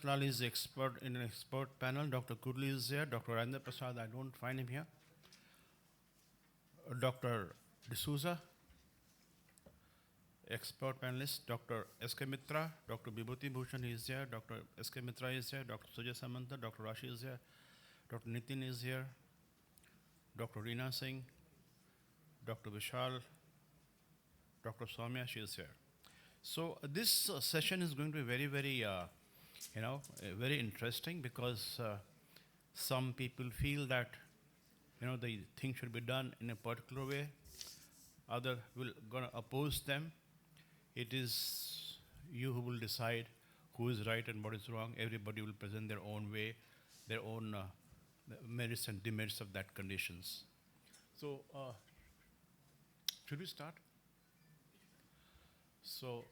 Lal is expert in an expert panel. Dr. Kudli is here. Dr. Rajendra Prasad, I don't find him here. Dr. D'Souza, expert panelist. Dr. S.K. Mitra, Dr. Vibhuti Bhushan is here. Dr. S.K. Mitra is here. Dr. Sujay Samanta, Dr. Rashi is here. Dr. Nitin is here. Dr. Reena Singh, Dr. Vishal, Dr. Soumya, she is here. So this session is going to be very interesting because some people feel that, the thing should be done in a particular way. Other will gonna oppose them. It is you who will decide who is right and what is wrong. Everybody will present their own way, their own merits and demerits of that conditions. So, should we start? So,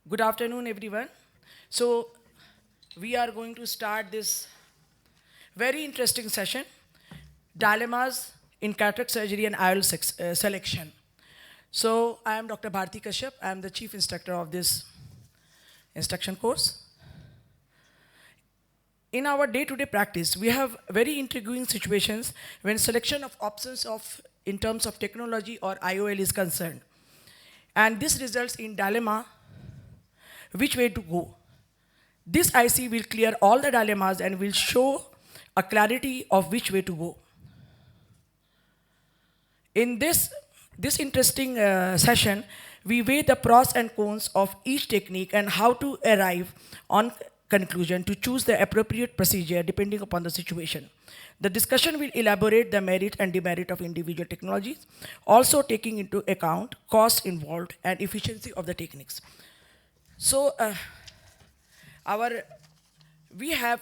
Good afternoon, everyone. So, we are going to start this very interesting session, Dilemmas in Cataract Surgery and IOL Selection. So, I am Dr. Bharti Kashyap. I am the chief instructor of this instruction course. In our day-to-day practice, we have very intriguing situations when selection of options in terms of technology or IOL is concerned. And this results in dilemma, which way to go. This IC will clear all the dilemmas and will show a clarity of which way to go. In this interesting session, we weigh the pros and cons of each technique and how to arrive on conclusion to choose the appropriate procedure depending upon the situation. The discussion will elaborate the merit and demerit of individual technologies, also taking into account costs involved and efficiency of the techniques. So, we have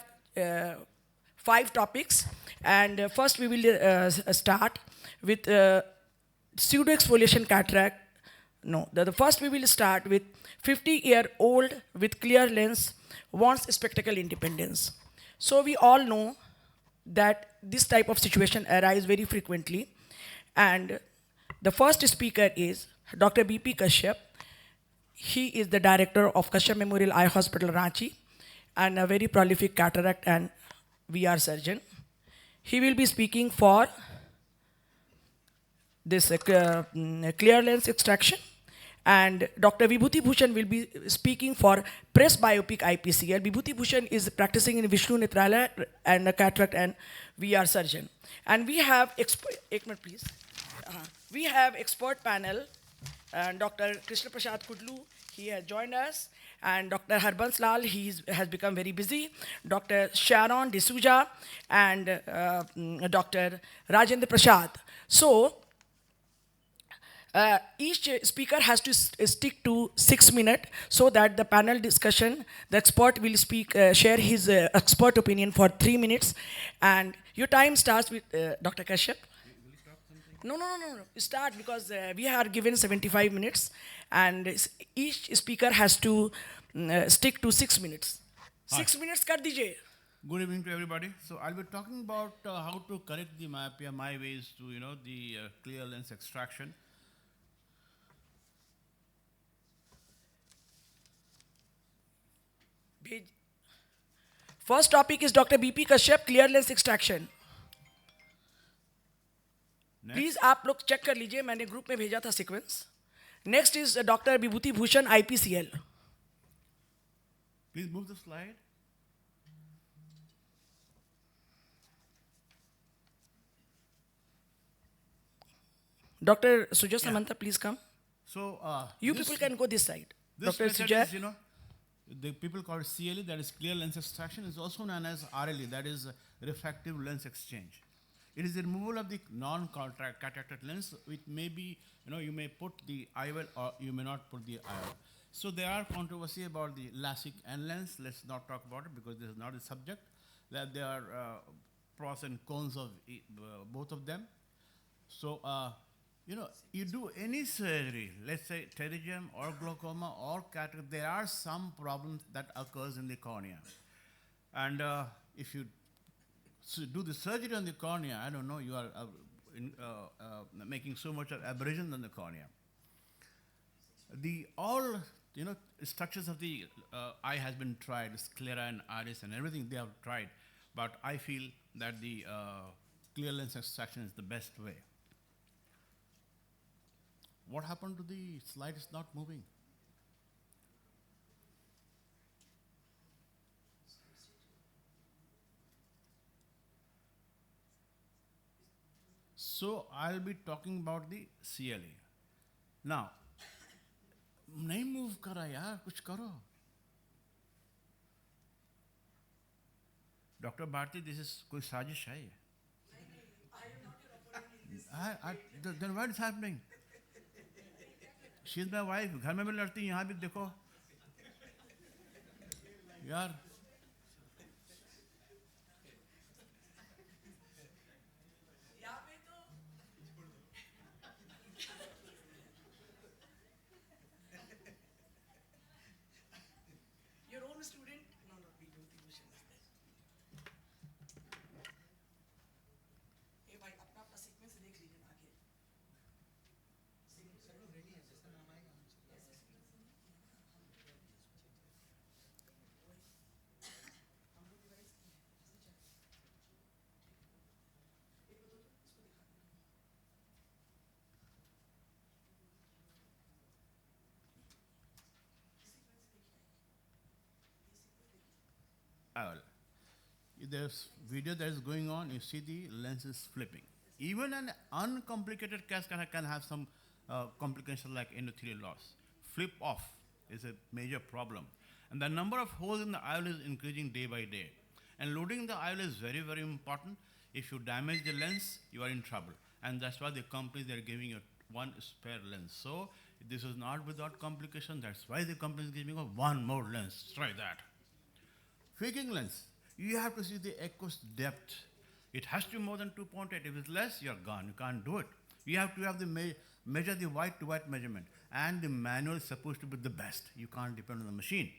5 topics, and first we will start with pseudo-exfoliation cataract. No, the first we will start with 50-year-old with clear lens wants spectacle independence. So we all know that this type of situation arises very frequently, and the first speaker is Dr. B.P. Kashyap. He is the director of Kashyap Memorial Eye Hospital, Ranchi, and a very prolific cataract and VR surgeon. He will be speaking for this clear lens extraction, and Dr. Vibhuti Bhushan will be speaking for presbyopic IPCL. Vibhuti Bhushan is practicing in Vishnu Netralaya and a cataract and VR surgeon. And we have, we have expert panel, and Dr. Krishna Prasad Kudlu, he has joined us, and Dr. Harbans Lal, he has become very busy, Dr. Sharon D'Souza, and Dr. Rajendra Prasad. So, each speaker has to stick to 6 minutes so that the panel discussion, the expert will share his expert opinion for 3 minutes, and your time starts with Dr. Kashyap. No. Start, because we are given 75 minutes, and each speaker has to stick to 6 minutes. Hi. 6 minutes kar dijiye. good evening to everybody. So I'll be talking about how to correct the myopia, my ways to, the clear lens extraction. First topic is Dr. B.P. Kashyap, clear lens extraction. Please आप लोग check कर लीजिए, मैंने group में भेजा था sequence. Next is doctor Vibhuti Bhushan IPCL. Please move the slide. Dr. Sujay Samanta, please come. So You people can go this side. This Dr. method Sujay. is, the people call it CLE, that is clear lens extraction, is also known as RLE, that is refractive lens exchange. It is the removal of the non-cataracted lens, which may be, you may put the IOL or you may not put the IOL. So there are controversy about the LASIK and lens. Let's not talk about it because this is not a subject. That there are pros and cons of both of them. So, you do any surgery, let's say pterygium or glaucoma or cataract, there are some problems that occurs in the cornea. And if you do the surgery on the cornea, I don't know, you are making so much of abrasion on the cornea. The all structures of the eye has been tried, sclera and iris and everything they have tried, but I feel that the clear lens extraction is the best way. What happened to the slide? Is not moving. So I'll be talking about the CLE. Now, नहीं move करा यार, कुछ करो. Dr. Bharti, this is कोई साजिश है ये? Then what is happening? She is my wife. घर में भी लड़ती, यहाँ भी देखो. यार. Your own student? No, we don't think we should. ए भाई अपना अपना सीक्वेंस देख लीजिए आगे. रेडी है, जैसा नाम आएगा IOL. There's video that is going on, you see the lens is flipping. Even an uncomplicated case can have some complications like endothelial loss. Flip off is a major problem. And the number of holes in the IOL is increasing day by day. And loading the IOL is very, very important. If you damage the lens, you are in trouble. And that's why the companies, they're giving you one spare lens. So this is not without complication. That's why the company is giving you one more lens. Try that. Faking lens, you have to see the aqueous depth. It has to be more than 2.8. If it's less, you're gone. You can't do it. You have to have the measure the white to white measurement. And the manual is supposed to be the best. You can't depend on the machine.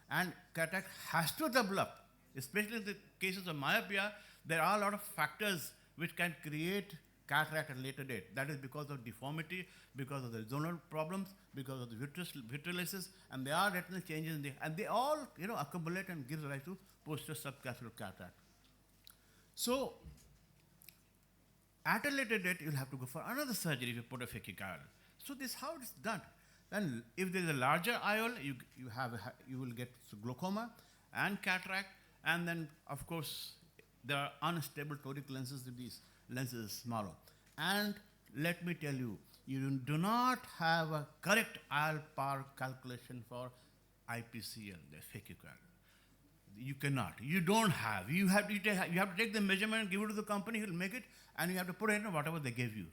And cataract has to develop, especially in the cases of myopia. There are a lot of factors which can create cataract at a later date. That is because of deformity, because of the zonal problems, because of the vitreolysis, and there are retinal changes and they all accumulate and give rise to posterior subcapsular cataract. So at a later date, you'll have to go for another surgery if you put a phakic IOL. So this is how it's done. Then if there is a larger IOL, you will get glaucoma and cataract, and then of course there are unstable toric lenses if these lenses are smaller. And let me tell you, you do not have a correct IOL power calculation for IPCL, the phakic IOL. You cannot. You don't have. You have to take the measurement, give it to the company, he'll make it, and you have to put it in whatever they give you.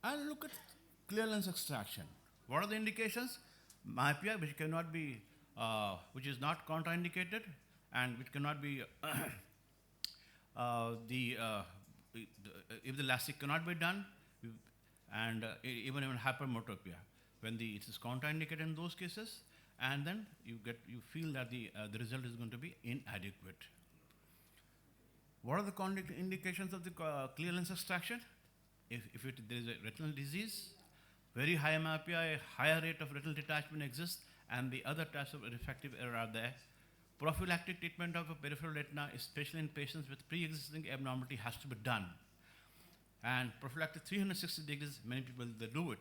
And look at clear lens extraction. What are the indications? Myopia, which cannot be, which is not contraindicated, and which cannot be if the LASIK cannot be done, and even hypermetropia, when it is contraindicated in those cases, and then you feel that the result is going to be inadequate. What are the indications of the clear lens extraction? If there is a retinal disease, very high myopia, a higher rate of retinal detachment exists, and the other types of refractive error are there. Prophylactic treatment of a peripheral retina, especially in patients with pre-existing abnormality, has to be done. And prophylactic 360 degrees, many people, they do it.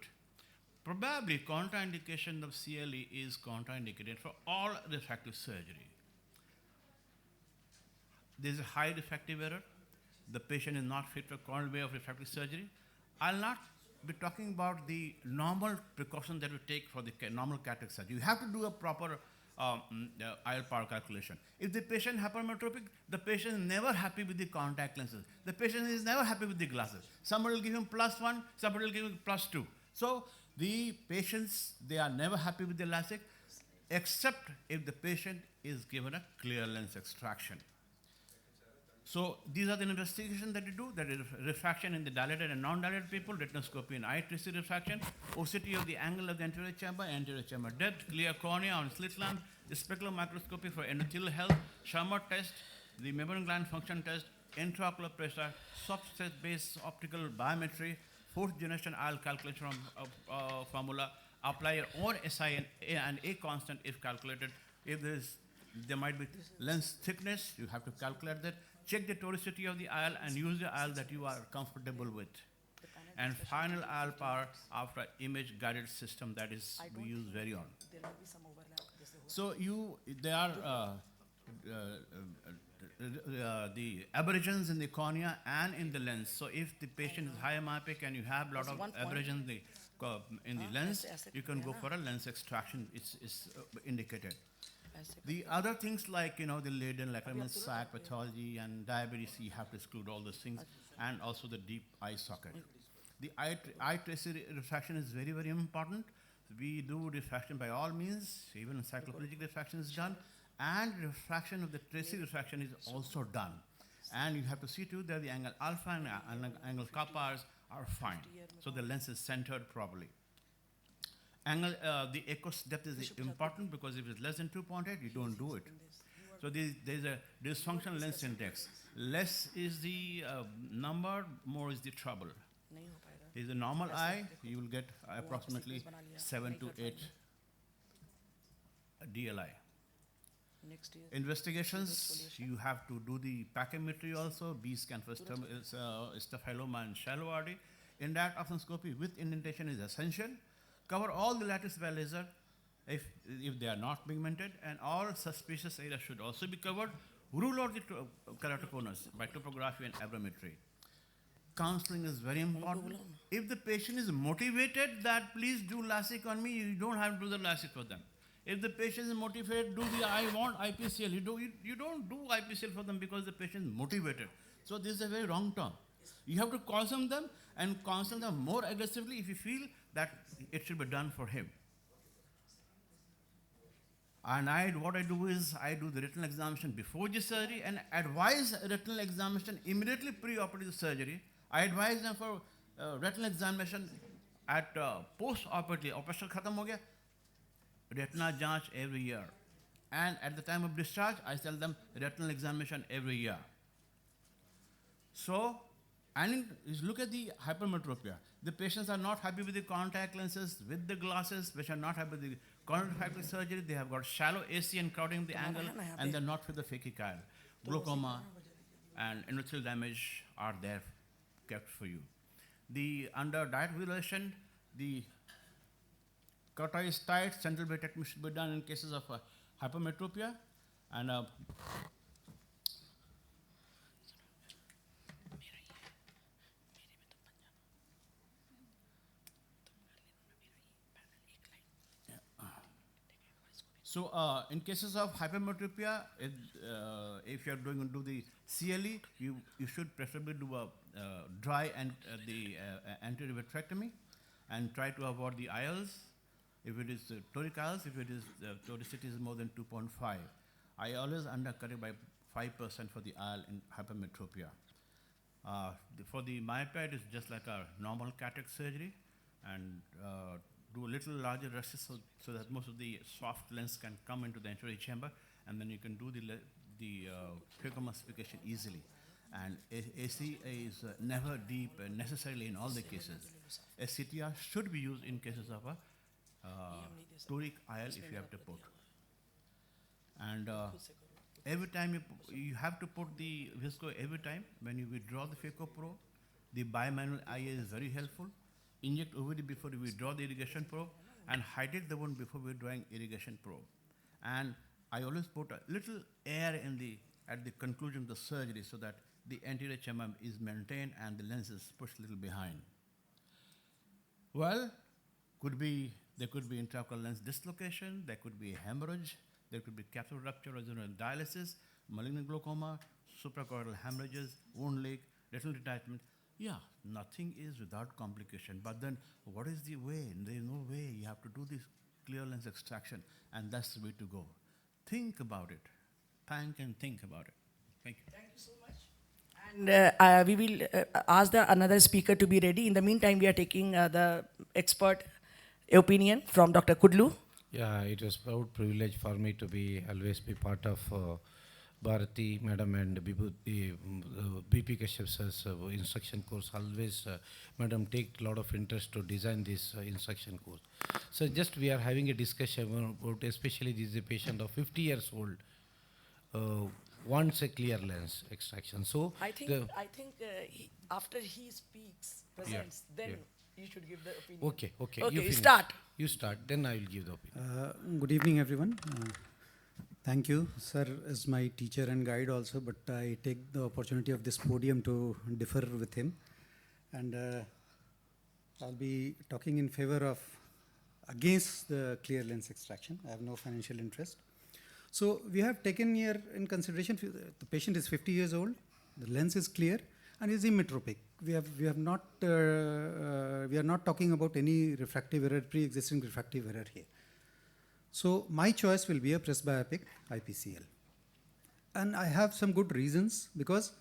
Probably contraindication of CLE is contraindicated for all refractive surgery. There is a high refractive error. The patient is not fit for corneal way of refractive surgery. I'll not be talking about the normal precautions that you take for the normal cataract surgery. You have to do a proper IOL power calculation. If the patient is hypermetropic, the patient is never happy with the contact lenses. The patient is never happy with the glasses. Somebody will give him +1, somebody will give him +2. So the patients, they are never happy with the LASIK, except if the patient is given a clear lens extraction. So these are the investigations that you do. That is refraction in the dilated and non-dilated people, retinoscopy and eye tracer refraction, OCT of the angle of the anterior chamber depth, clear cornea on slit lamp, specular microscopy for endothelial health, Shermer test, the membrane gland function test, intraocular pressure, soft stress-based optical biometry, fourth generation IOL calculation formula, apply your own SI and A constant if calculated. If there might be lens thickness, you have to calculate that. Check the toricity of the IOL and use the IOL that you are comfortable with. And final IOL power after image guided system that is we use very on. There will be some overlap. So there are the aberrations in the cornea and in the lens. So if the patient is high myopic and you have a lot of aberrations in the lens, you can go for a lens extraction. It's indicated. The other things like, the lid and lacrimal sac pathology and diabetes, you have to exclude all those things, and also the deep eye socket. The eye tracer refraction is very, very important. We do refraction by all means, even cycloplegic refraction is done, and refraction of the tracer refraction is also done. And you have to see too that the angle alpha and angle kappas are fine, so the lens is centered properly. The AIOS depth is important because if it's less than 2.8, you don't do it. So there's a dysfunctional lens index. Less is the number, more is the trouble. Is a normal eye, you will get approximately 7 to 8 DLI. Investigations, you have to do the pachymetry also, B scan for staphyloma and shallow RD. Indirect ophthalmoscopy with indentation is essential. Cover all the lattice by laser if they are not pigmented, and all suspicious areas should also be covered. Rule out the keratoconus by topography and aberrometry. Counseling is very important. If the patient is motivated that please do LASIK on me, you don't have to do the LASIK for them. If the patient is motivated, do the I want IPCL. You don't do IPCL for them because the patient is motivated. So this is a very wrong term. You have to counsel them and counsel them more aggressively if you feel that it should be done for him. And what I do is I do the retinal examination before the surgery and advise retinal examination immediately pre-operative surgery. I advise them for retinal examination at post-operative. Operation khatam ho gaya, retina janch every year. And at the time of discharge, I tell them retinal examination every year. So, look at the hypermetropia. The patients are not happy with the contact lenses, with the glasses, which are not happy with the corneal refractive surgery. They have got shallow AC and crowding the angle, and they're not with the phakic IOL. Glaucoma and endothelial damage are there kept for you. Under diet regulation, the curta is tight, central vitrectomy should be done in cases of hypermetropia, and so in cases of hypermetropia, if you are going to do the CLE, you should preferably do a dry and the anterior vitrectomy, and try to avoid the IOLs. If it is toric IOLs, if it is toricity is more than 2.5, I always undercut it by 5% for the IOL in hypermetropia. For the myopia, it is just like a normal cataract surgery, and do a little larger recess so that most of the soft lens can come into the anterior chamber, and then you can do the phacoemulsification easily. And AC is never deep necessarily in all the cases. SCTR should be used in cases of a toric IOL if you have to put. And every time you have to put the visco every time when you withdraw the phaco probe. The bimanual IA is very helpful. Inject OVD before you withdraw the irrigation probe, and hydrate the wound before withdrawing irrigation probe. And I always put a little air at the conclusion of the surgery so that the anterior chamber is maintained and the lens is pushed a little behind. Well, there could be intraocular lens dislocation, there could be hemorrhage, there could be capsular rupture or dialysis, malignant glaucoma, suprachoroidal hemorrhages, wound leak, retinal detachment. Yeah, nothing is without complication. But then what is the way? There is no way. You have to do this clear lens extraction, and that's the way to go. Think about it. Think about it. Thank you. Thank you so much. And we will ask another speaker to be ready. In the meantime, we are taking the expert opinion from Dr. Kudlu. Yeah, it was proud privilege for me to always be part of Bharati Madam and BP Kashyap sir's instruction course. Always, Madam take a lot of interest to design this instruction course. So just we are having a discussion about, especially this is a patient of 50 years old, wants a clear lens extraction. So I think after he speaks, presents, then you should give the opinion. Okay. Okay, You finish. start. You start, then I will give the opinion. Good evening, everyone. Thank you. Sir is my teacher and guide also, but I take the opportunity of this podium to differ with him. And I'll be talking in favor against the clear lens extraction. I have no financial interest. So we have taken here in consideration, the patient is 50 years old, the lens is clear, and is immetropic. We are not talking about any refractive error, pre-existing refractive error here. So my choice will be a presbyopic IPCL. And I have some good reasons, because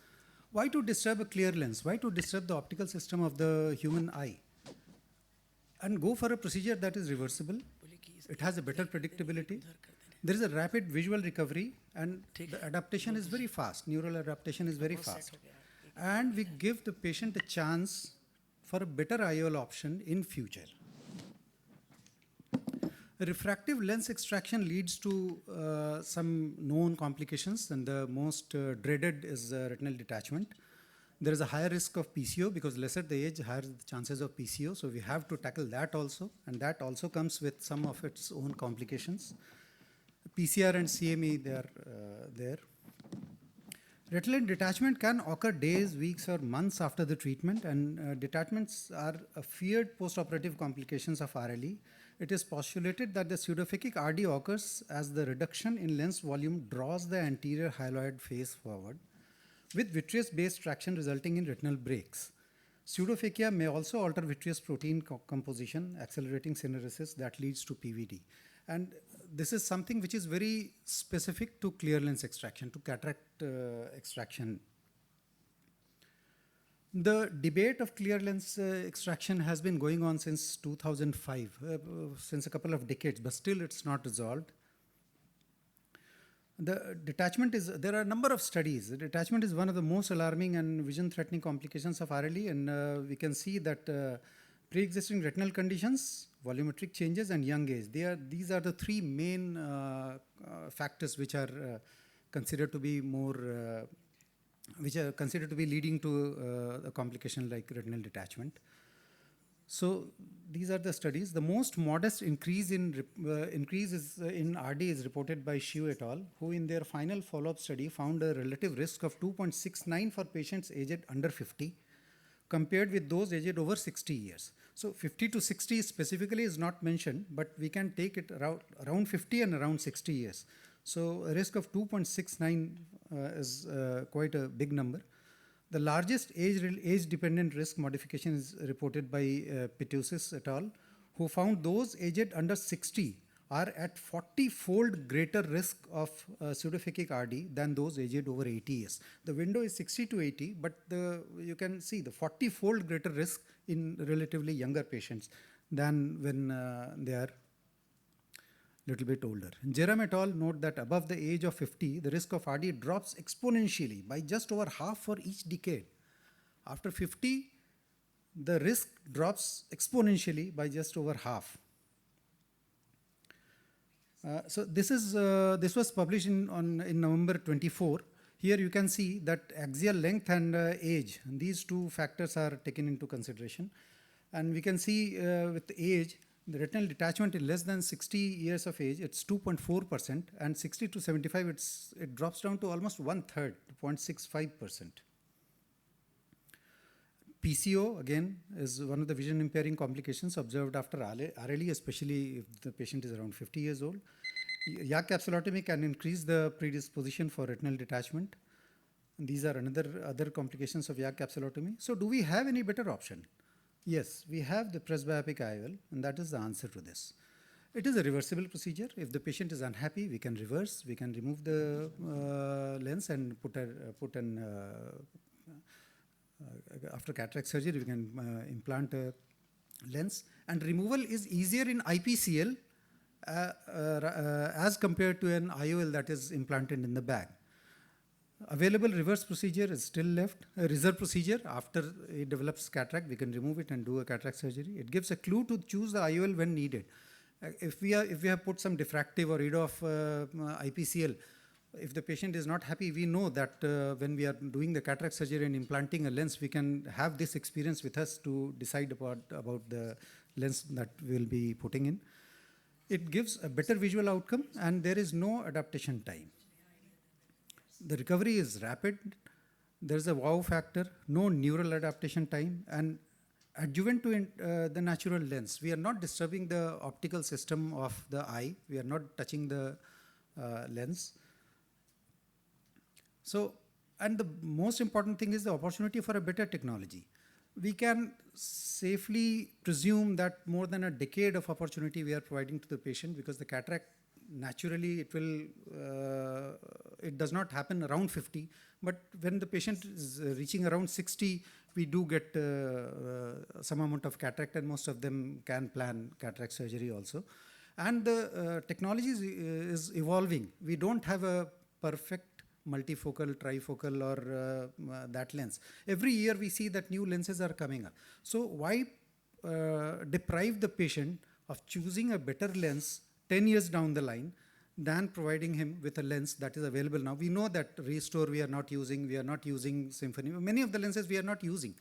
why to disturb a clear lens? Why to disturb the optical system of the human eye? And go for a procedure that is reversible. It has a better predictability. There is a rapid visual recovery, and the adaptation is very fast. Neural adaptation is very fast. And we give the patient a chance for a better IOL option in future. Refractive lens extraction leads to some known complications, and the most dreaded is retinal detachment. There is a higher risk of PCO, because lesser the age, higher the chances of PCO. So we have to tackle that also, and that also comes with some of its own complications. PCR and CME, they are there. Retinal detachment can occur days, weeks, or months after the treatment, and detachments are a feared postoperative complications of RLE. It is postulated that the pseudophakic RD occurs as the reduction in lens volume draws the anterior hyaloid face forward, with vitreous-based traction resulting in retinal breaks. Pseudophakia may also alter vitreous protein composition, accelerating syneresis that leads to PVD. And this is something which is very specific to clear lens extraction, to cataract extraction. The debate of clear lens extraction has been going on since 2005, since a couple of decades, but still it's not resolved. The detachment there are a number of studies. The detachment is one of the most alarming and vision-threatening complications of RLE, and we can see that pre-existing retinal conditions, volumetric changes, and young age. These are the three main factors which are considered to be leading to a complication like retinal detachment. So these are the studies. The most modest increase in RD is reported by Shiu et al., who in their final follow-up study found a relative risk of 2.69 for patients aged under 50, compared with those aged over 60 years. So 50 to 60 specifically is not mentioned, but we can take it around 50 and around 60 years. So a risk of 2.69 is quite a big number. The largest age-dependent risk modification is reported by Pitusis et al., who found those aged under 60 are at 40-fold greater risk of pseudophakic RD than those aged over 80 years. The window is 60 to 80, but you can see the 40-fold greater risk in relatively younger patients than when they are little bit older. Jerem et al. Note that above the age of 50, the risk of RD drops exponentially by just over half for each decade. After 50, the risk drops exponentially by just over half. So this was published in November 24. Here you can see that axial length and age, these two factors are taken into consideration. And we can see with age, the retinal detachment in less than 60 years of age, it's 2.4%, and 60 to 75, it drops down to almost 1/3, 0.65%. PCO, again, is one of the vision impairing complications observed after RLE, especially if the patient is around 50 years old. YAG capsulotomy can increase the predisposition for retinal detachment. And these are other complications of YAG capsulotomy. So do we have any better option? Yes, we have the presbyopic IOL, and that is the answer to this. It is a reversible procedure. If the patient is unhappy, we can reverse. We can remove the lens and put an after cataract surgery, we can implant a lens, and removal is easier in IPCL as compared to an IOL that is implanted in the bag. Available reverse procedure is still left. A reserve procedure, after it develops cataract, we can remove it and do a cataract surgery. It gives a clue to choose the IOL when needed. If we have put some diffractive or EDOF IPCL, if the patient is not happy, we know that when we are doing the cataract surgery and implanting a lens, we can have this experience with us to decide about the lens that we'll be putting in. It gives a better visual outcome, and there is no adaptation time. The recovery is rapid. There's a wow factor, no neural adaptation time, and adjuvant to the natural lens. We are not disturbing the optical system of the eye. We are not touching the lens. So, and the most important thing is the opportunity for a better technology. We can safely presume that more than a decade of opportunity we are providing to the patient, because the cataract, naturally it does not happen around 50, but when the patient is reaching around 60, we do get some amount of cataract, and most of them can plan cataract surgery also. And the technology is evolving. We don't have a perfect multifocal, trifocal, or that lens. Every year we see that new lenses are coming up. So why deprive the patient of choosing a better lens 10 years down the line than providing him with a lens that is available now? We know that Restore we are not using Symphony. Many of the lenses we are not using.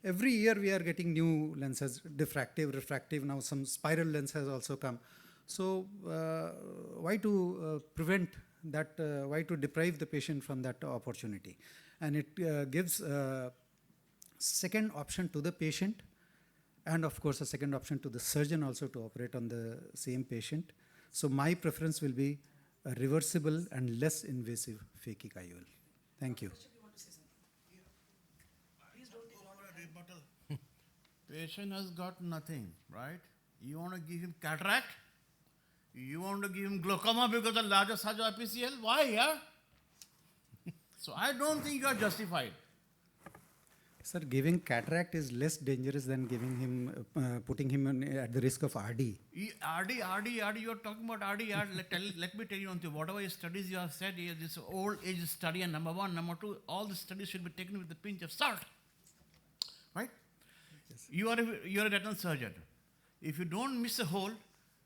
Every year we are getting new lenses, diffractive, refractive, now some spiral lens has also come. So why to prevent that, why to deprive the patient from that opportunity? And it gives a second option to the patient, and of course a second option to the surgeon also to operate on the same patient. So my preference will be a reversible and less invasive phakic IOL. Thank you. Patient has got nothing, right? You want to give him cataract? You want to give him glaucoma because the larger size of IPCL? Why, yeah? So I don't think you are justified. Sir, giving cataract is less dangerous than giving him, putting him at the risk of RD. RD, you are talking about RD. Let me tell you one thing. Whatever studies you have said, this old age study, and number one, number two, all the studies should be taken with a pinch of salt. Right? Yes. You are a retinal surgeon. If you don't miss a hole,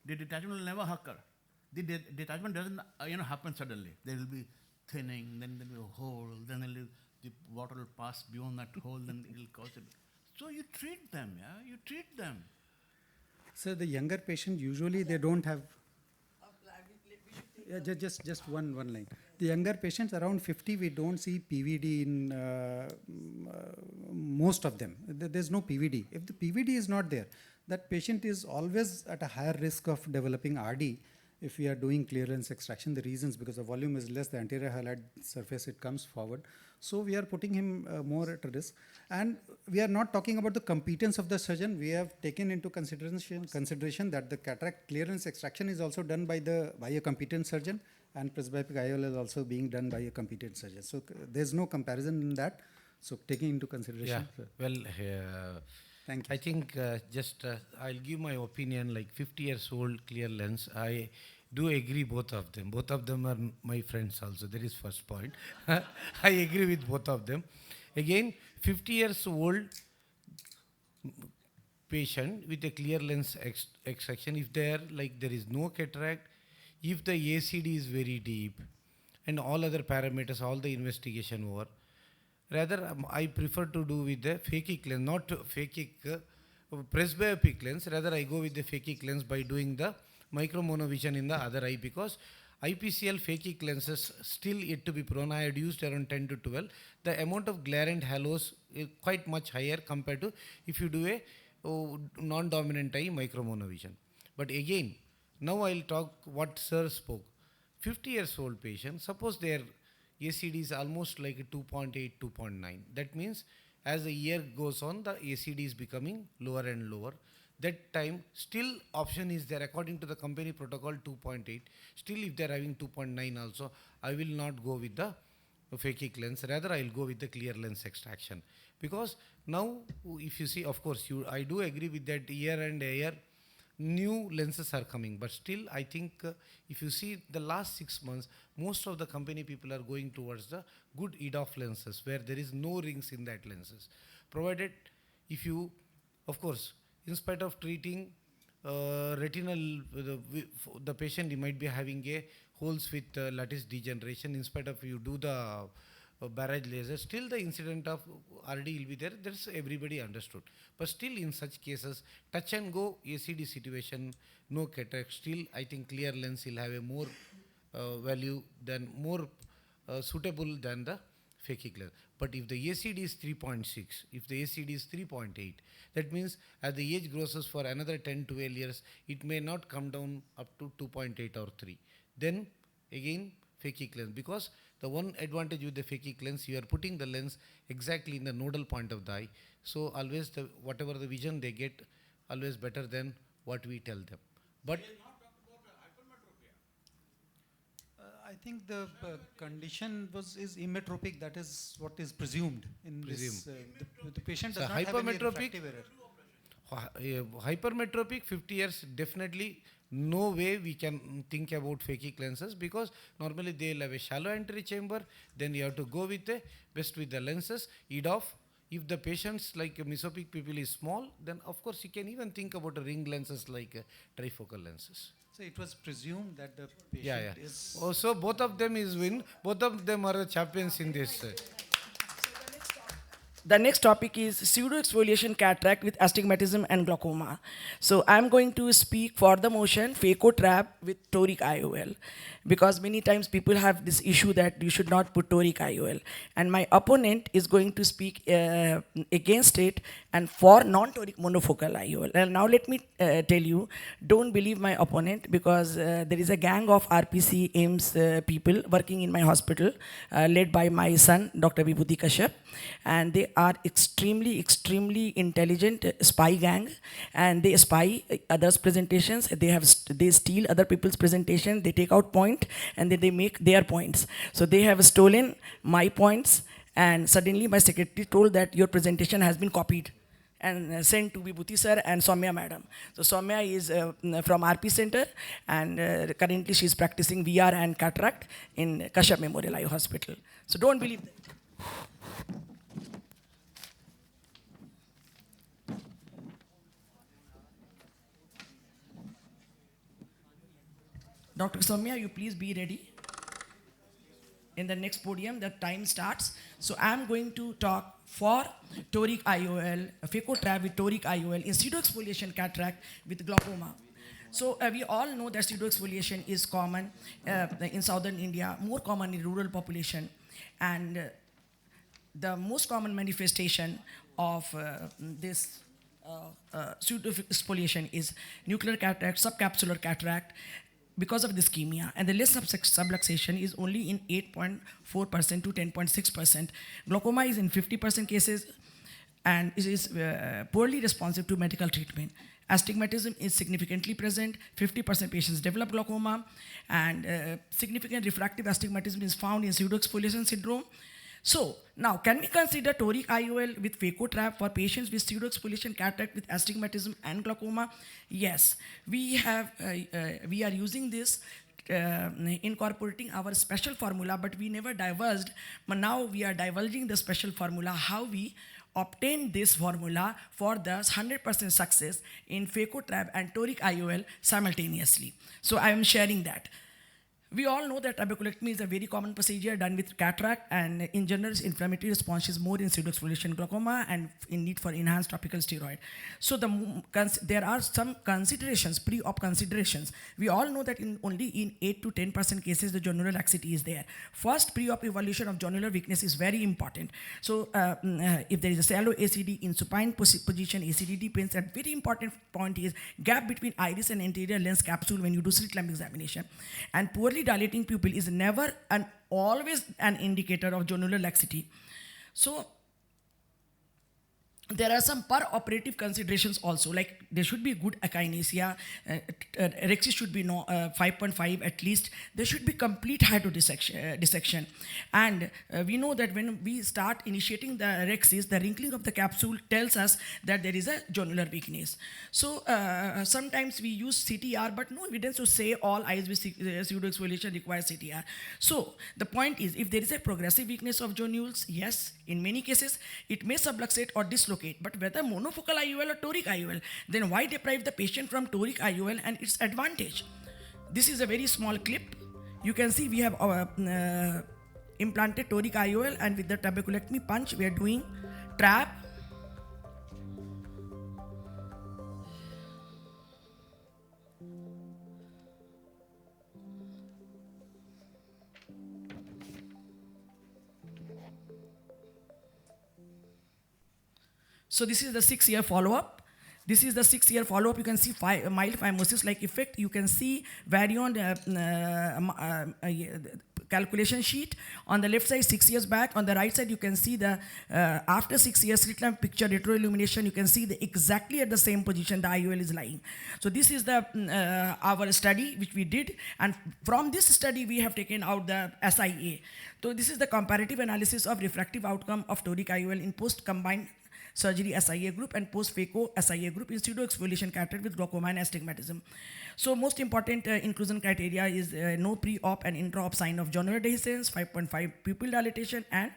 the detachment will never occur. The detachment doesn't happen suddenly. There will be thinning, then there will be a hole, then the water will pass beyond that hole, then it will cause it. So you treat them, yeah? You treat them. So the younger patient, usually they don't have... Yeah, just one line. The younger patients around 50, we don't see PVD in most of them. There's no PVD. If the PVD is not there, that patient is always at a higher risk of developing RD if we are doing clear lens extraction. The reasons, because the volume is less, the anterior hyaloid surface, it comes forward. So we are putting him more at a risk. And we are not talking about the competence of the surgeon. We have taken into consideration that the cataract clearance extraction is also done by a competent surgeon, and presbyopic IOL is also being done by a competent surgeon. So there's no comparison in that. So taking into consideration. Yeah, well, thank you. I think I'll give my opinion, like 50 years old clear lens. I do agree both of them. Both of them are my friends also. That is first point. I agree with both of them. Again, 50 years old patient with a clear lens extraction, if there is no cataract, if the ACD is very deep, and all other parameters, all the investigation over, rather I prefer to do with the phakic lens, not phakic presbyopic lens. Rather I go with the phakic lens by doing the micromonovision in the other eye, because IPCL phakic lenses still yet to be proven. I had used around 10 to 12. The amount of glare and halos is quite much higher compared to if you do a non-dominant eye micromonovision. But again, now I'll talk what Sir spoke. 50 years old patient, suppose their ACD is almost like a 2.8, 2.9. That means as the year goes on, the ACD is becoming lower and lower. That time, still option is there according to the company protocol 2.8. Still, if they are having 2.9 also, I will not go with the phakic lens. Rather, I will go with the clear lens extraction. Because now, if you see, of course, I do agree with that year and year, new lenses are coming. But still, I think if you see the last 6 months, most of the company people are going towards the good EDOF lenses where there is no rings in that lenses. Provided if you, of course, in spite of treating retinal, the patient might be having a holes with lattice degeneration. In spite of you do the barrage laser, still the incident of RD will be there. That's everybody understood. But still, in such cases, touch and go ACD situation, no cataract. Still, I think clear lens will have a more value than more suitable than the phakic lens. But if the ACD is 3.6, if the ACD is 3.8, that means as the age grows for another 10-12 years, it may not come down up to 2.8 or 3. Then again, phakic lens, because the one advantage with the phakic lens, you are putting the lens exactly in the nodal point of the eye. So always whatever the vision they get, always better than what we tell them. But I think the condition is immetropic. That is what is presumed in this. The patient does so not have any hypermetropic, refractive error. hypermetropic 50 years, definitely no way we can think about phakic lenses, because normally they'll have a shallow entry chamber. Then you have to go with the best with the lenses. EDOF, if the patients like mesopic pupil is small, then of course you can even think about ring lenses like trifocal lenses. So it was presumed that the patient is. Oh, so both of them is win. Both of them are the champions in this. The next topic is pseudoexfoliation cataract with astigmatism and glaucoma. So I'm going to speak for the motion phaco-trap with toric IOL, because many times people have this issue that you should not put toric IOL. And my opponent is going to speak against it and for non-toric monofocal IOL. And now let me tell you, don't believe my opponent, because there is a gang of RPC AIMS people working in my hospital led by my son, Dr. Vibhuti Kashyap. And they are extremely intelligent spy gang, and they spy others' presentations. They steal other people's presentation. They take out point and then they make their points. So they have stolen my points, and suddenly my secretary told that your presentation has been copied and sent to Vibhuti sir and Soumya madam. So Soumya is from RP Center, and currently she is practicing VR and cataract in Kashyap Memorial Eye Hospital. So don't believe that. Dr. Soumya, you please be ready. In the next podium, the time starts. So I'm going to talk for toric IOL, phaco-trap with toric IOL in pseudoexfoliation cataract with glaucoma. So we all know that pseudoexfoliation is common in southern India, more common in rural population. And the most common manifestation of this pseudoexfoliation is nuclear cataract, subcapsular cataract, because of the ischemia, and the less subluxation is only in 8.4% to 10.6%. Glaucoma is in 50% cases, and it is poorly responsive to medical treatment. Astigmatism is significantly present. 50% patients develop glaucoma, and significant refractive astigmatism is found in pseudoexfoliation syndrome. So now, can we consider toric IOL with phaco-trap for patients with pseudoexfoliation cataract with astigmatism and glaucoma? Yes, we are using this, incorporating our special formula, but we never divulged. But now we are divulging the special formula, how we obtain this formula for the 100% success in phaco-trap and toric IOL simultaneously. So I am sharing that. We all know that trabeculectomy is a very common procedure done with cataract, and in general, inflammatory response is more in pseudoexfoliation glaucoma and in need for enhanced topical steroid. So there are some considerations, pre-op considerations. We all know that only in 8 to 10% cases, the jonular laxity is there. First, pre-op evaluation of jonular weakness is very important. So if there is a shallow ACD in supine position, ACD depends. A very important point is gap between iris and anterior lens capsule when you do slit lamp examination. And poorly dilating pupil is never and always an indicator of jonular laxity. So there are some per-operative considerations also, like there should be good akinesia, rexis should be 5.5 at least, there should be complete dissection. And we know that when we start initiating the rexis, the wrinkling of the capsule tells us that there is a jonular weakness. So sometimes we use CTR, but no evidence to say all eyes with pseudoexfoliation require CTR. So the point is, if there is a progressive weakness of jonules, yes, in many cases it may subluxate or dislocate. But whether monofocal IOL or toric IOL, then why deprive the patient from toric IOL and its advantage? This is a very small clip. You can see we have implanted toric IOL, and with the trabeculectomy punch we are doing trab. So this is the 6-year follow-up. This is the 6-year follow-up. You can see mild phimosis-like effect. You can see variant calculation sheet. On the left side, 6 years back. On the right side, you can see the after 6 years slit lamp picture retroillumination. You can see exactly at the same position the IOL is lying. So this is the our study which we did, and from this study we have taken out the SIA. So this is the comparative analysis of refractive outcome of toric IOL in post-combined surgery SIA group and post-phaco SIA group in pseudo-exfoliation cataract with glaucoma and astigmatism. So most important inclusion criteria is no pre-op and intra-op sign of jonular dehiscence, 5.5 pupil dilatation, and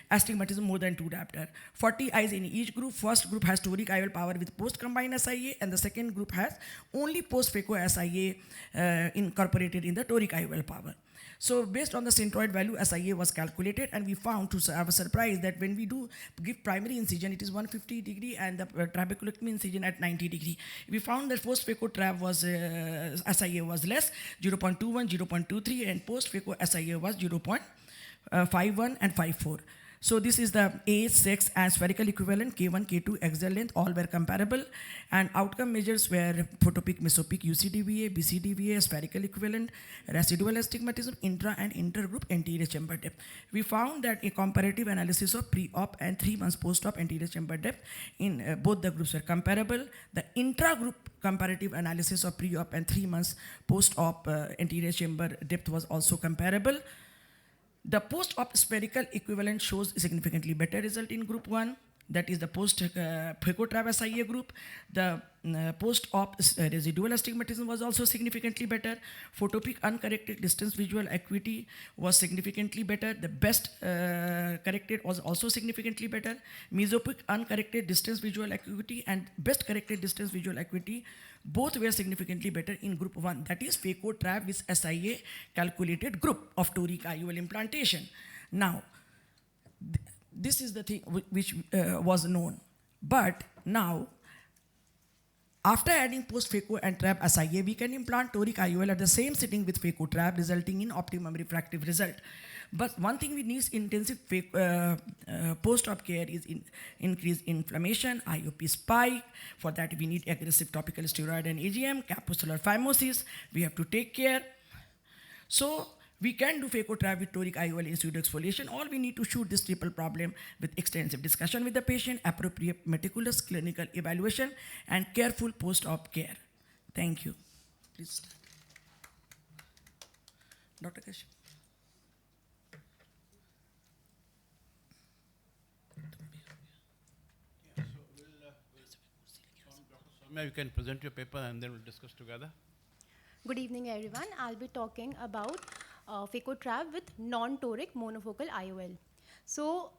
astigmatism more than 2 diopter. 40 eyes in each group. First group has toric IOL power with post-combined SIA, and the second group has only post-phaco SIA incorporated in the toric IOL power. So based on the centroid value, SIA was calculated, and we found, to our surprise, that when we do give primary incision, it is 150 degree, and the trabeculectomy incision at 90 degree. We found that post-phaco trab was SIA was less, 0.21, 0.23, and post-phaco SIA was 0.51 and 54. So this is the age, sex, and spherical equivalent, K1, K2, axial length, all were comparable. And outcome measures were photopic, mesopic, UCDVA, BCDVA, spherical equivalent, residual astigmatism, intra and intergroup anterior chamber depth. We found that a comparative analysis of pre-op and 3 months post-op anterior chamber depth in both the groups were comparable. The intra-group comparative analysis of pre-op and 3 months post-op anterior chamber depth was also comparable. The post-op spherical equivalent shows a significantly better result in group 1, that is the post-phaco trab SIA group. The post-op residual astigmatism was also significantly better. Photopic uncorrected distance visual acuity was significantly better. The best corrected was also significantly better. Mesopic uncorrected distance visual acuity and best corrected distance visual acuity both were significantly better in group 1, that is phaco trab with SIA calculated group of toric IOL implantation. Now, this is the thing which was known. But now, after adding post-phaco and trab SIA, we can implant toric IOL at the same sitting with phaco trab, resulting in optimum refractive result. But one thing we need intensive post-op care is increased inflammation, IOP spike. For that, we need aggressive topical steroid and AGM, capsular phimosis. We have to take care. So we can do phaco trab with toric IOL in pseudoexfoliation. All we need to shoot this triple problem with extensive discussion with the patient, appropriate meticulous clinical evaluation, and careful post-op care. Thank you. Please start. Dr. Kashyap. You can present your paper and then we'll discuss together. Good evening, everyone. I'll be talking about phaco trab with non-toric monofocal IOL. So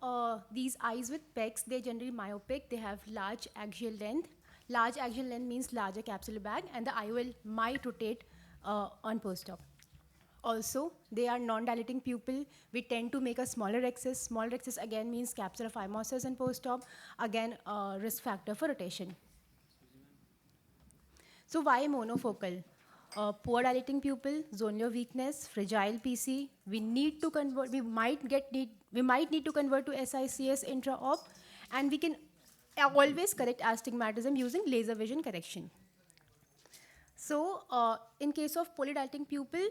these eyes with pecs, they're generally myopic. They have large axial length. Large axial length means larger capsular bag, and the IOL might rotate on post-op. Also, they are non-dilating pupil. We tend to make a smaller rexis. Small rexis again means capsular phimosis and post-op. Again, risk factor for rotation. So why monofocal? Poor dilating pupil, zonular weakness, fragile PC. We need to convert. We might need to convert to SICS intra-op, and we can always correct astigmatism using laser vision correction. So in case of polydilating pupil,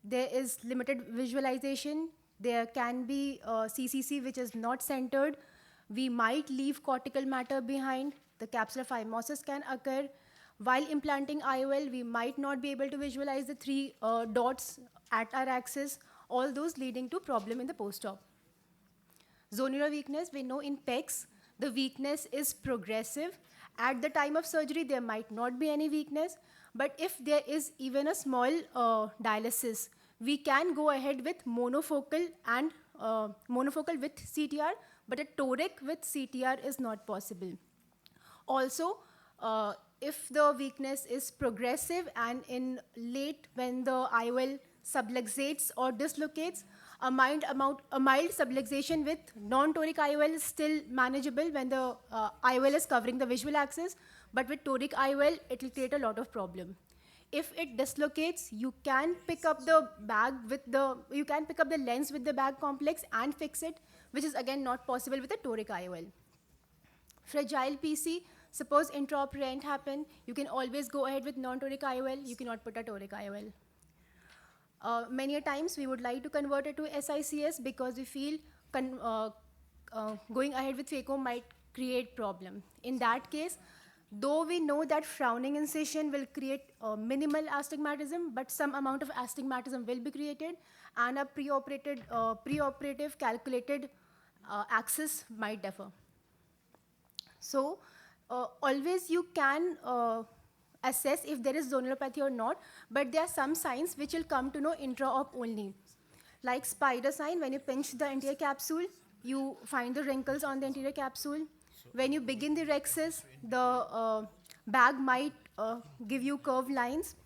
there is limited visualization. There can be CCC which is not centered. We might leave cortical matter behind. The capsular phimosis can occur. While implanting IOL, we might not be able to visualize the three dots at our axis, all those leading to problem in the post-op. Zonular weakness, we know in pecs, the weakness is progressive. At the time of surgery, there might not be any weakness, but if there is even a small dialysis, we can go ahead with monofocal and monofocal with CTR, but a toric with CTR is not possible. Also, if the weakness is progressive and in late when the IOL subluxates or dislocates, a mild subluxation with non-toric IOL is still manageable when the IOL is covering the visual axis, but with toric IOL, it will create a lot of problem. If it dislocates, you can pick up the lens with the bag complex and fix it, which is again not possible with a toric IOL. Fragile PC, suppose intraop rent happen, you can always go ahead with non-toric IOL, you cannot put a toric IOL. Many a times we would like to convert it to SICS because we feel going ahead with phaco might create problem. In that case, though we know that frowning incision will create minimal astigmatism, but some amount of astigmatism will be created, and a preoperative calculated axis might differ. So always you can assess if there is zonulopathy or not, but there are some signs which will come to know intra-op only. Like spider sign, when you pinch the anterior capsule, you find the wrinkles on the anterior capsule. When you begin the rhexis, the bag might give you curved lines.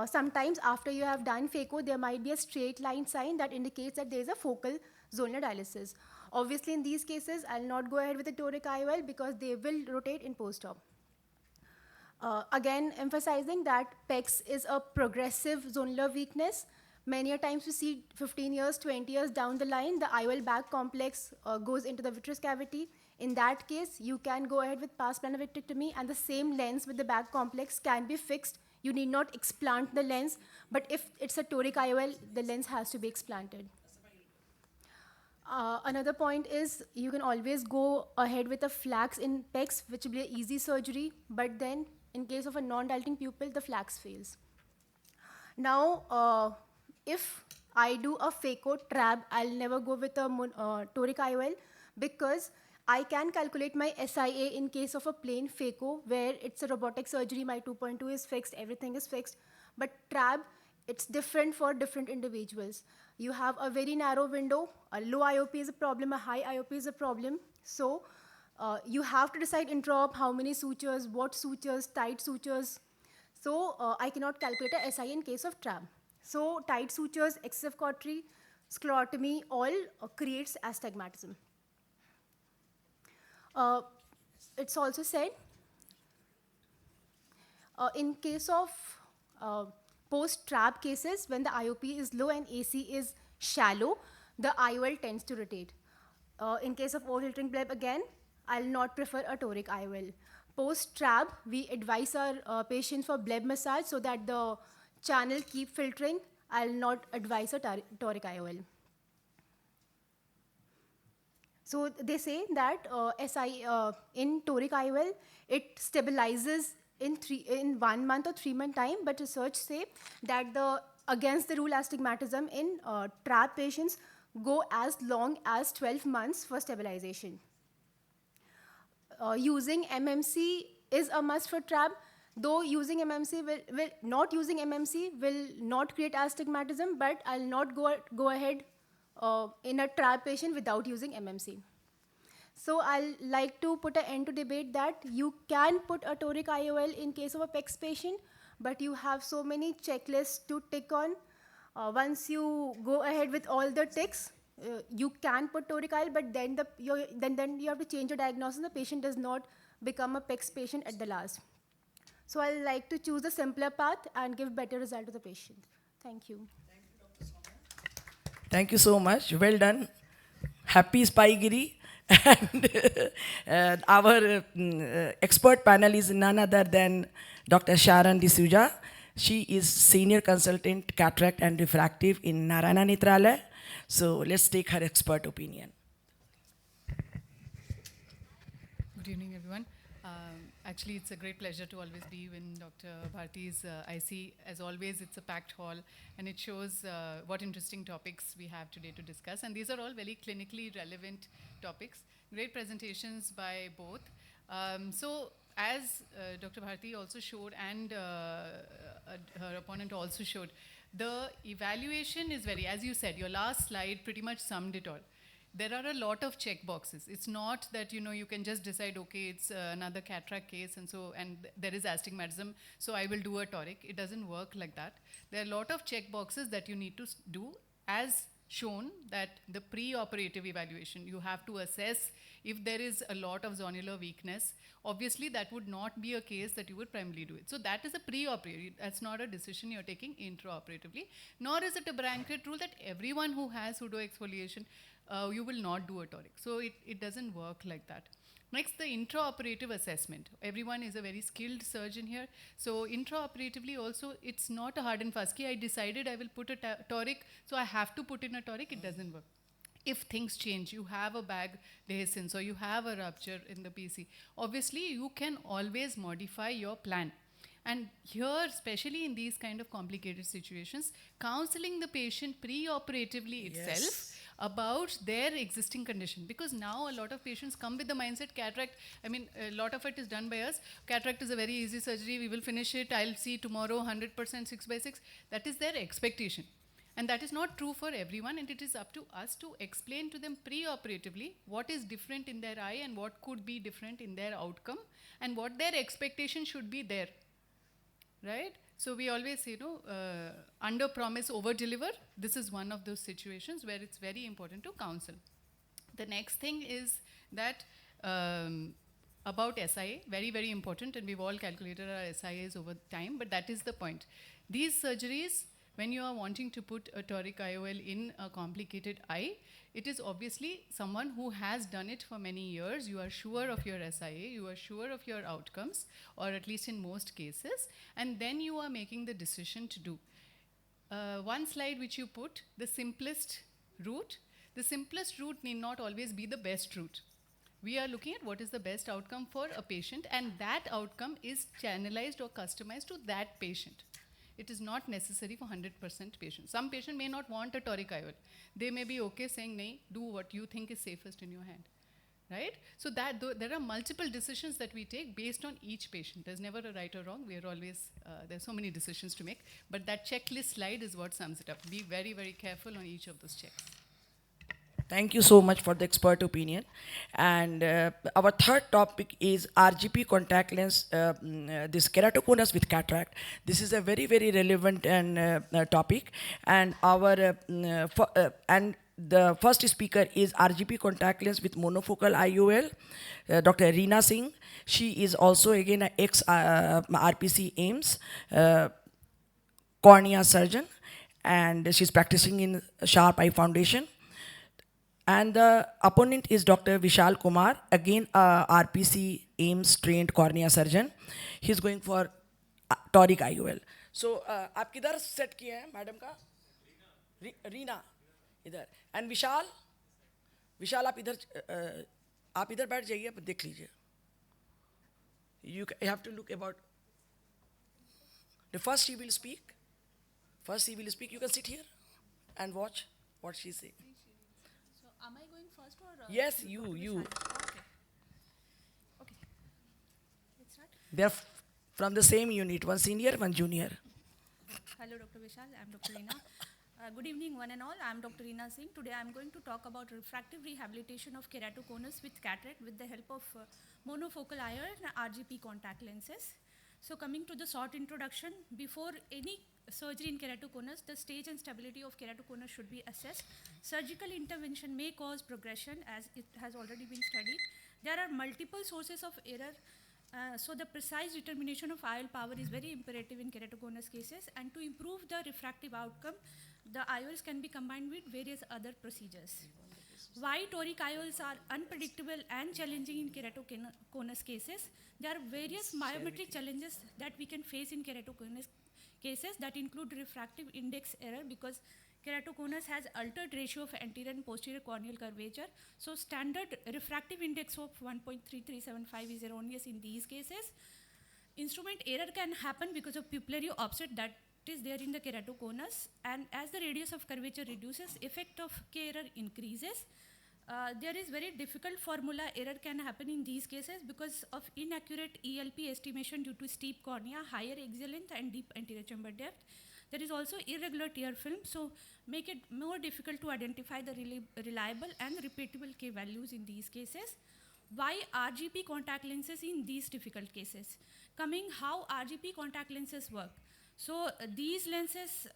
Sometimes after you have done phaco, there might be a straight line sign that indicates that there is a focal zonular dialysis. Obviously, in these cases, I'll not go ahead with the toric IOL because they will rotate in post-op. Again, emphasizing that PEX is a progressive zonular weakness. Many a times we see 15 years, 20 years down the line, the IOL bag complex goes into the vitreous cavity. In that case, you can go ahead with pars plana vitrectomy, and the same lens with the bag complex can be fixed. You need not explant the lens, but if it's a toric IOL, the lens has to be explanted. Another point is you can always go ahead with a flax in PEX, which will be an easy surgery, but then in case of a non-dilating pupil, the flax fails. Now, if I do a phaco trab, I'll never go with a toric IOL because I can calculate my SIA in case of a plain phaco where it's a robotic surgery, my 2.2 is fixed, everything is fixed. But trab, it's different for different individuals. You have a very narrow window, a low IOP is a problem, a high IOP is a problem. So you have to decide intraop, how many sutures, what sutures, tight sutures. So I cannot calculate a SIA in case of trab. So tight sutures, excessive cautery, sclerotomy, all creates astigmatism. It's also said, in case of post-trab cases, when the IOP is low and AC is shallow, the IOL tends to rotate. In case of overfiltering bleb, again, I'll not prefer a toric IOL. Post-trab, we advise our patients for bleb massage so that the channel keep filtering. I'll not advise a toric IOL. So they say that in toric IOL, it stabilizes in 1 month or 3 month time, but research say that against the rule astigmatism in trab patients go as long as 12 months for stabilization. Using MMC is a must for trab, though using MMC not using MMC will not create astigmatism, but I'll not go ahead in a trab patient without using MMC. So I'll like to put an end to debate that you can put a toric IOL in case of a PEX patient, but you have so many checklists to tick on. Once you go ahead with all the ticks, you can put toric IOL, but then you have to change your diagnosis. The patient does not become a PEX patient at the last. So I like to choose a simpler path and give better result to the patient. Thank you. Thank you so much. Well done. Happy Spygiri. And our expert panel is none other than Dr. Sharon D'Souza. She is Senior Consultant Cataract and Refractive in Narayana Netralaya. So let's take her expert opinion. evening, everyone. Actually, it's a great pleasure to always be in Dr. Bharti's IC. As always, it's a packed hall, and it shows what interesting topics we have today to discuss. And these are all very clinically relevant topics. Great presentations by both. So, as Dr. Bharti also showed, and her opponent also showed, the evaluation is very, as you said, your last slide pretty much summed it all. There are a lot of check boxes. It's not that you can just decide, okay, it's another cataract case, and there is astigmatism, so I will do a toric. It doesn't work like that. There are a lot of check boxes that you need to do, as shown that the pre-operative evaluation, you have to assess if there is a lot of zonular weakness. Obviously, that would not be a case that you would primarily do it. So that is a pre-operative. That's not a decision you're taking intraoperatively, nor is it a blanket rule that everyone who has pseudoexfoliation, you will not do a toric. So it doesn't work like that. Next, the intraoperative assessment. Everyone is a very skilled surgeon here. So intraoperatively also, it's not a hard and fast key. I decided I will put a toric, so I have to put in a toric. It doesn't work. If things change, you have a bag dehiscence or you have a rupture in the PC, obviously you can always modify your plan. And here, especially in these kind of complicated situations, counseling the patient pre-operatively itself about their existing condition. Because now a lot of patients come with the mindset, cataract, I mean, a lot of it is done by us. Cataract is a very easy surgery, we will finish it, I'll see tomorrow 100% 6/6. That is their expectation. And that is not true for everyone, and it is up to us to explain to them pre-operatively what is different in their eye and what could be different in their outcome and what their expectation should be there, right? So we always say, under promise, over deliver. This is one of those situations where it's very important to counsel. The next thing is that about SIA, very, very important, and we've all calculated our SIAs over time, but that is the point. These surgeries, when you are wanting to put a toric IOL in a complicated eye, it is obviously someone who has done it for many years. You are sure of your SIA, you are sure of your outcomes, or at least in most cases, and then you are making the decision to do. One slide which you put, the simplest route. The simplest route need not always be the best route. We are looking at what is the best outcome for a patient, and that outcome is channelized or customized to that patient. It is not necessary for 100% patients. Some patient may not want a toric IOL. They may be okay saying, "Nahi, do what you think is safest in your hand," right? So that there are multiple decisions that we take based on each patient. There's never a right or wrong. We are always, there's so many decisions to make. But that checklist slide is what sums it up. Be very, very careful on each of those checks. Thank you so much for the expert opinion. And our third topic is RGP contact lens, this keratoconus with cataract. This is a very, very relevant and topic. And and the first speaker is RGP contact lens with monofocal IOL, Dr. Reena Singh. She is also again an ex-RPC AIMS cornea surgeon, and she's practicing in Sharp Eye Foundation. And the opponent is Dr. Vishal Kumar, again RPC AIMS trained cornea surgeon. He's going for toric IOL. So आप किधर set किए हैं madam का? रीना इधर. And विशाल आप इधर बैठ जाइए, देख लीजिए. You have to look about. The first he will speak. You can sit here and watch what she says. Am I going first or? Yes, you. Okay. Let's start. They're from the same unit, one senior, one junior. Hello, Dr. Vishal. I'm Dr. Reena. Good evening, one and all. I'm Dr. Reena Singh. Today I'm going to talk about refractive rehabilitation of keratoconus with cataract with the help of monofocal IOL and RGP contact lenses. So coming to the short introduction, before any surgery in keratoconus, the stage and stability of keratoconus should be assessed. Surgical intervention may cause progression, as it has already been studied. There are multiple sources of error, so the precise determination of IOL power is very imperative in keratoconus cases, and to improve the refractive outcome, the IOLs can be combined with various other procedures. Why toric IOLs are unpredictable and challenging in keratoconus cases? There are various myometric challenges that we can face in keratoconus cases that include refractive index error, because keratoconus has altered ratio of anterior and posterior corneal curvature. So standard refractive index of 1.3375 is erroneous in these cases. Instrument error can happen because of pupillary offset that is there in the keratoconus, and as the radius of curvature reduces, effect of K error increases. There is very difficult formula error can happen in these cases because of inaccurate ELP estimation due to steep cornea, higher axial length and deep anterior chamber depth. There is also irregular tear film, so make it more difficult to identify the reliable and repeatable K values in these cases. Why RGP contact lenses in these difficult cases? Coming how RGP contact lenses work. So these lenses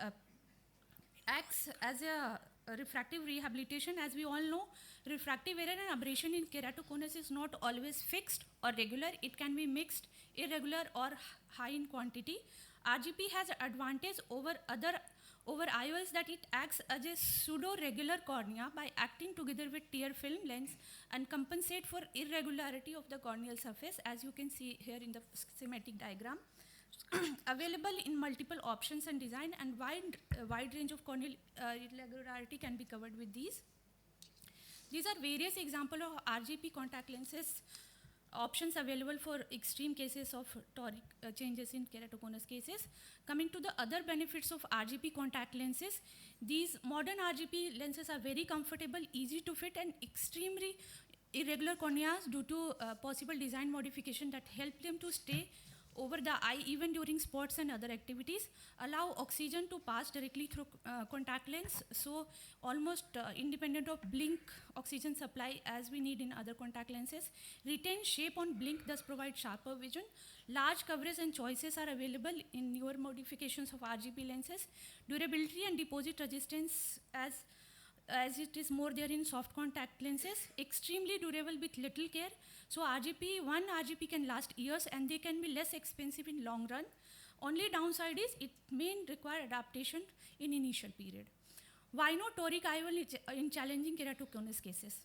acts as a refractive rehabilitation. As we all know, refractive error and aberration in keratoconus is not always fixed or regular. It can be mixed, irregular or high in quantity. RGP has advantage over IOLs that it acts as a pseudo-regular cornea by acting together with tear film lens and compensate for irregularity of the corneal surface, as you can see here in the schematic diagram. Available in multiple options and design, and wide range of corneal irregularity can be covered with these. These are various examples of RGP contact lenses options available for extreme cases of toric changes in keratoconus cases. Coming to the other benefits of RGP contact lenses, these modern RGP lenses are very comfortable, easy to fit, and extremely irregular corneas due to possible design modification that help them to stay over the eye even during sports and other activities, allow oxygen to pass directly through contact lens, so almost independent of blink oxygen supply as we need in other contact lenses, retain shape on blink, thus provide sharper vision. Large coverage and choices are available in newer modifications of RGP lenses. Durability and deposit resistance as it is more there in soft contact lenses, extremely durable with little care. So one RGP can last years and they can be less expensive in long run. Only downside is it may require adaptation in initial period. Why no toric IOL in challenging keratoconus cases?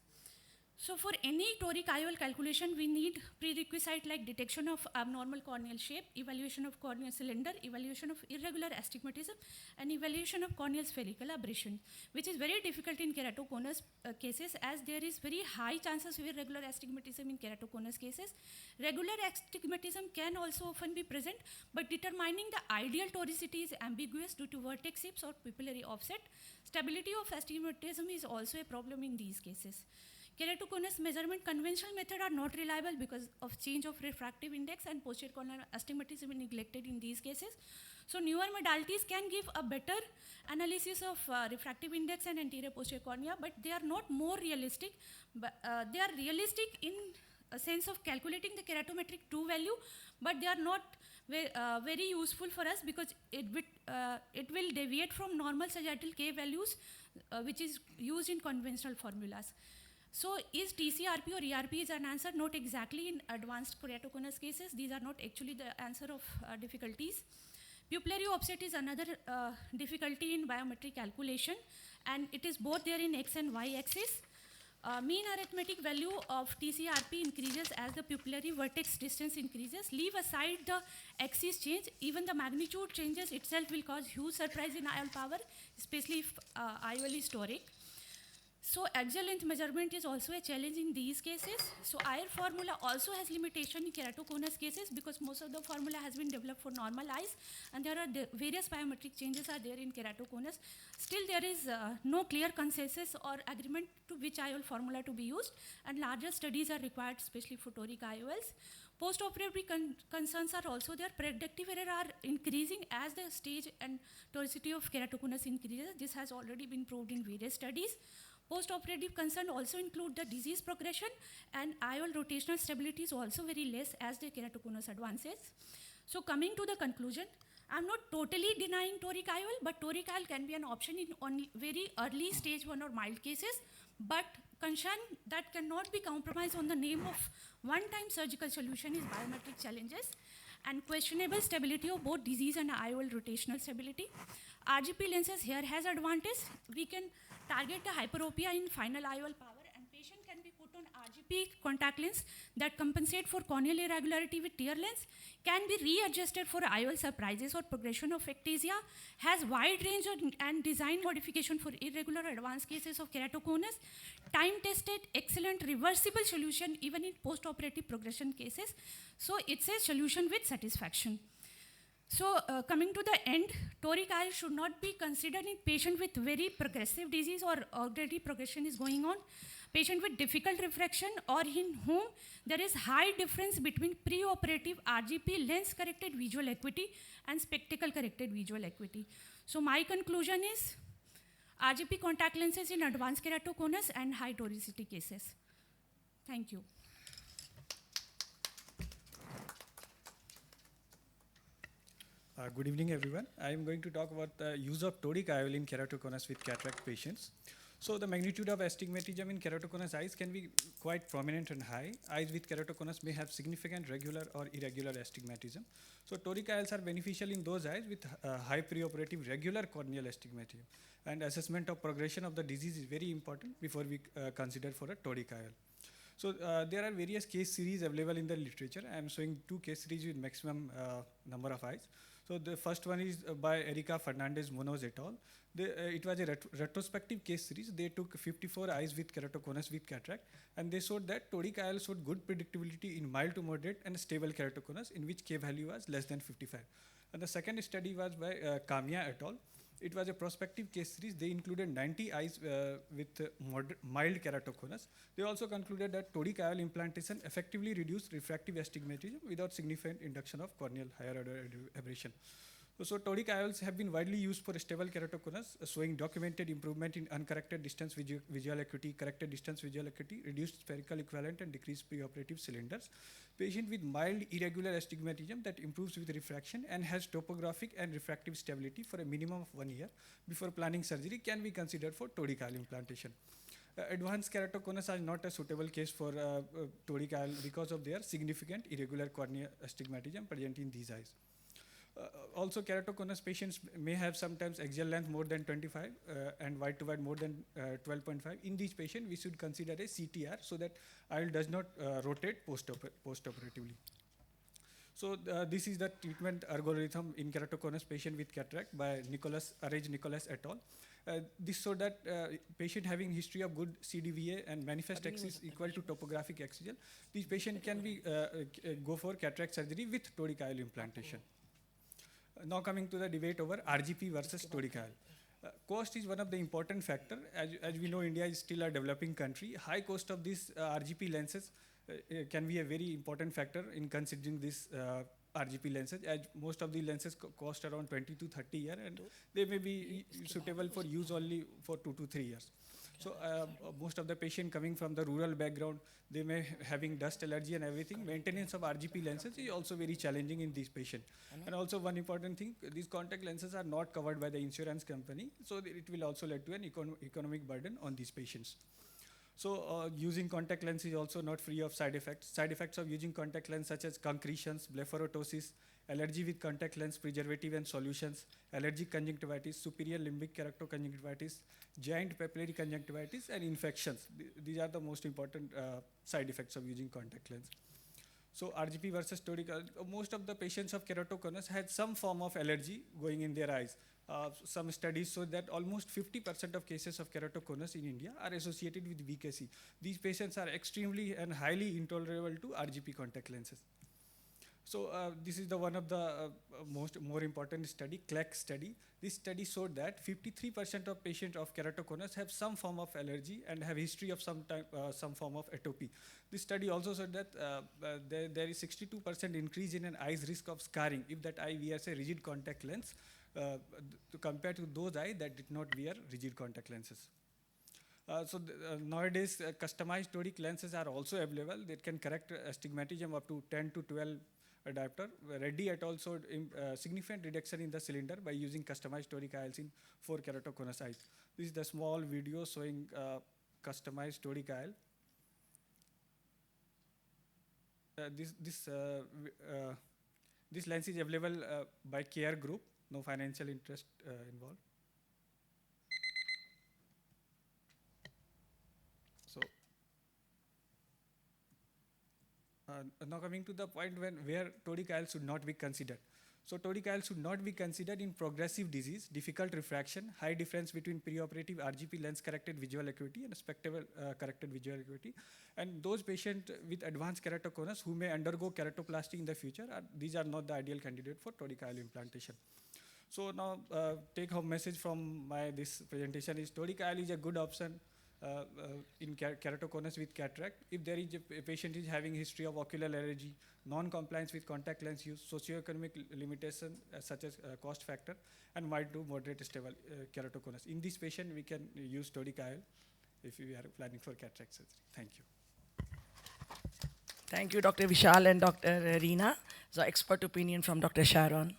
So for any toric IOL calculation, we need prerequisite like detection of abnormal corneal shape, evaluation of corneal cylinder, evaluation of irregular astigmatism, and evaluation of corneal spherical aberration, which is very difficult in keratoconus cases as there is very high chances of irregular astigmatism in keratoconus cases. Regular astigmatism can also often be present, but determining the ideal toricity is ambiguous due to vertex tips or pupillary offset. Stability of astigmatism is also a problem in these cases. Keratoconus measurement conventional method are not reliable because of change of refractive index, and posterior corneal astigmatism is neglected in these cases. So newer modalities can give a better analysis of refractive index and anterior posterior cornea, but they are not more realistic. But they are realistic in a sense of calculating the keratometric true value, but they are not very useful for us because it will deviate from normal sagittal K values, which is used in conventional formulas. So is TCRP or ERP is an answer? Not exactly in advanced keratoconus cases. These are not actually the answer of difficulties. Pupillary offset is another difficulty in biometric calculation, and it is both there in X and Y axis. Mean arithmetic value of TCRP increases as the pupillary vertex distance increases. Leave aside the axis change, even the magnitude changes itself will cause huge surprise in IOL power, especially if IOL is toric. So axial length measurement is also a challenge in these cases. So IR formula also has limitation in keratoconus cases because most of the formula has been developed for normal eyes, and there are various biometric changes are there in keratoconus. Still there is no clear consensus or agreement to which IOL formula to be used, and larger studies are required, especially for toric IOLs. Post-operative concerns are also there. Predictive error are increasing as the stage and toricity of keratoconus increases. This has already been proved in various studies. Post-operative concern also include the disease progression, and IOL rotational stability is also very less as the keratoconus advances. So coming to the conclusion, I'm not totally denying toric IOL, but toric IOL can be an option in only very early stage 1 or mild cases, but concern that cannot be compromised on the name of one-time surgical solution is biometric challenges and questionable stability of both disease and IOL rotational stability. RGP lenses here has advantage. We can target the hyperopia in final IOL power, and patient can be put on RGP RGP contact lens that compensate for corneal irregularity with tear lens, can be readjusted for IOL surprises or progression of ectasia, has wide range and design modification for irregular advanced cases of keratoconus, time-tested, excellent reversible solution even in post-operative progression cases. So it's a solution with satisfaction. So coming to the end, toric IOL should not be considered in patient with very progressive disease or already progression is going on, patient with difficult refraction, or in whom there is high difference between pre-operative RGP lens corrected visual acuity and spectacle corrected visual acuity. So my conclusion is RGP contact lenses in advanced keratoconus and high toricity cases. Thank you. Good evening, everyone. I am going to talk about the use of toric IOL in keratoconus with cataract patients. So the magnitude of astigmatism in keratoconus eyes can be quite prominent and high. Eyes with keratoconus may have significant regular or irregular astigmatism. So toric IOLs are beneficial in those eyes with high preoperative regular corneal astigmatism. And assessment of progression of the disease is very important before we consider for a toric IOL. So there are various case series available in the literature. I am showing 2 case series with maximum number of eyes. So the first one is by Erika Fernandez Munoz et al. It was a retrospective case series. They took 54 eyes with keratoconus with cataract, and they showed that toric IOL showed good predictability in mild to moderate and stable keratoconus, in which K value was less than 55. And the second study was by Kamia et al. It was a prospective case series. They included 90 eyes with mild keratoconus. They also concluded that toric IOL implantation effectively reduced refractive astigmatism without significant induction of corneal higher order aberration. So toric IOLs have been widely used for stable keratoconus, showing documented improvement in uncorrected distance visual acuity, corrected distance visual acuity, reduced spherical equivalent, and decreased preoperative cylinders. Patient with mild irregular astigmatism that improves with refraction and has topographic and refractive stability for a minimum of 1 year before planning surgery can be considered for toric IOL implantation. Advanced keratoconus are not a suitable case for toric IOL because of their significant irregular corneal astigmatism present in these eyes. Also, keratoconus patients may have sometimes axial length more than 25 and wide to wide more than 12.5. In these patients, we should consider a CTR so that IOL does not rotate post-operatively. So this is the treatment algorithm in keratoconus patient with cataract by Nicholas et al. This showed that patient having history of good CDVA and manifest axis equal to topographic axial, these patient can be go for cataract surgery with toric IOL implantation. Now coming to the debate over RGP versus toric IOL. Cost is one of the important factor. As we know, India is still a developing country. High cost of these RGP lenses can be a very important factor in considering this RGP lenses, as most of the lenses cost around 20 to 30 years, and they may be suitable for use only for 2 to 3 years. So most of the patient coming from the rural background, they may having dust allergy and everything. Maintenance of RGP lenses is also very challenging in these patients. And also one important thing, these contact lenses are not covered by the insurance company, so it will also lead to an economic burden on these patients. So using contact lens is also not free of side effects. Side effects of using contact lens such as concretions, blepharotosis, allergy with contact lens preservative and solutions, allergic conjunctivitis, superior limbic keratoconjunctivitis, giant papillary conjunctivitis, and infections. These are the most important side effects of using contact lens. So RGP versus toric, most of the patients of keratoconus had some form of allergy going in their eyes. Some studies show that almost 50% of cases of keratoconus in India are associated with VKC. These patients are extremely and highly intolerable to RGP contact lenses. So this is the one of the more important study, CLEC study. This study showed that 53% of patients of keratoconus have some form of allergy and have history of some form of atopy. This study also showed that there is 62% increase in an eye's risk of scarring if that eye wears a rigid contact lens compared to those eyes that did not wear rigid contact lenses. Nowadays, customized toric lenses are also available. They can correct astigmatism up to 10 to 12 diopter. Reddy et al. Showed significant reduction in the cylinder by using customized toric IOLs in 4 keratoconus eyes. This is the small video showing customized toric IOL. This lens is available by Care Group. No financial interest involved. So now coming to the point where toric IOL should not be considered. So toric IOL should not be considered in progressive disease, difficult refraction, high difference between preoperative RGP lens corrected visual acuity and spectacle corrected visual acuity. And those patients with advanced keratoconus who may undergo keratoplasty in the future, these are not the ideal candidate for toric IOL implantation. So now take home message from this presentation is toric IOL is a good option in keratoconus with cataract. If there is a patient is having history of ocular allergy, non-compliance with contact lens use, socioeconomic limitation such as cost factor, and mild to moderate stable keratoconus. In this patient, we can use toric IOL if we are planning for cataract surgery. Thank you. Thank you, Dr. Vishal and Dr. Reena. So, expert opinion from Dr. Sharon.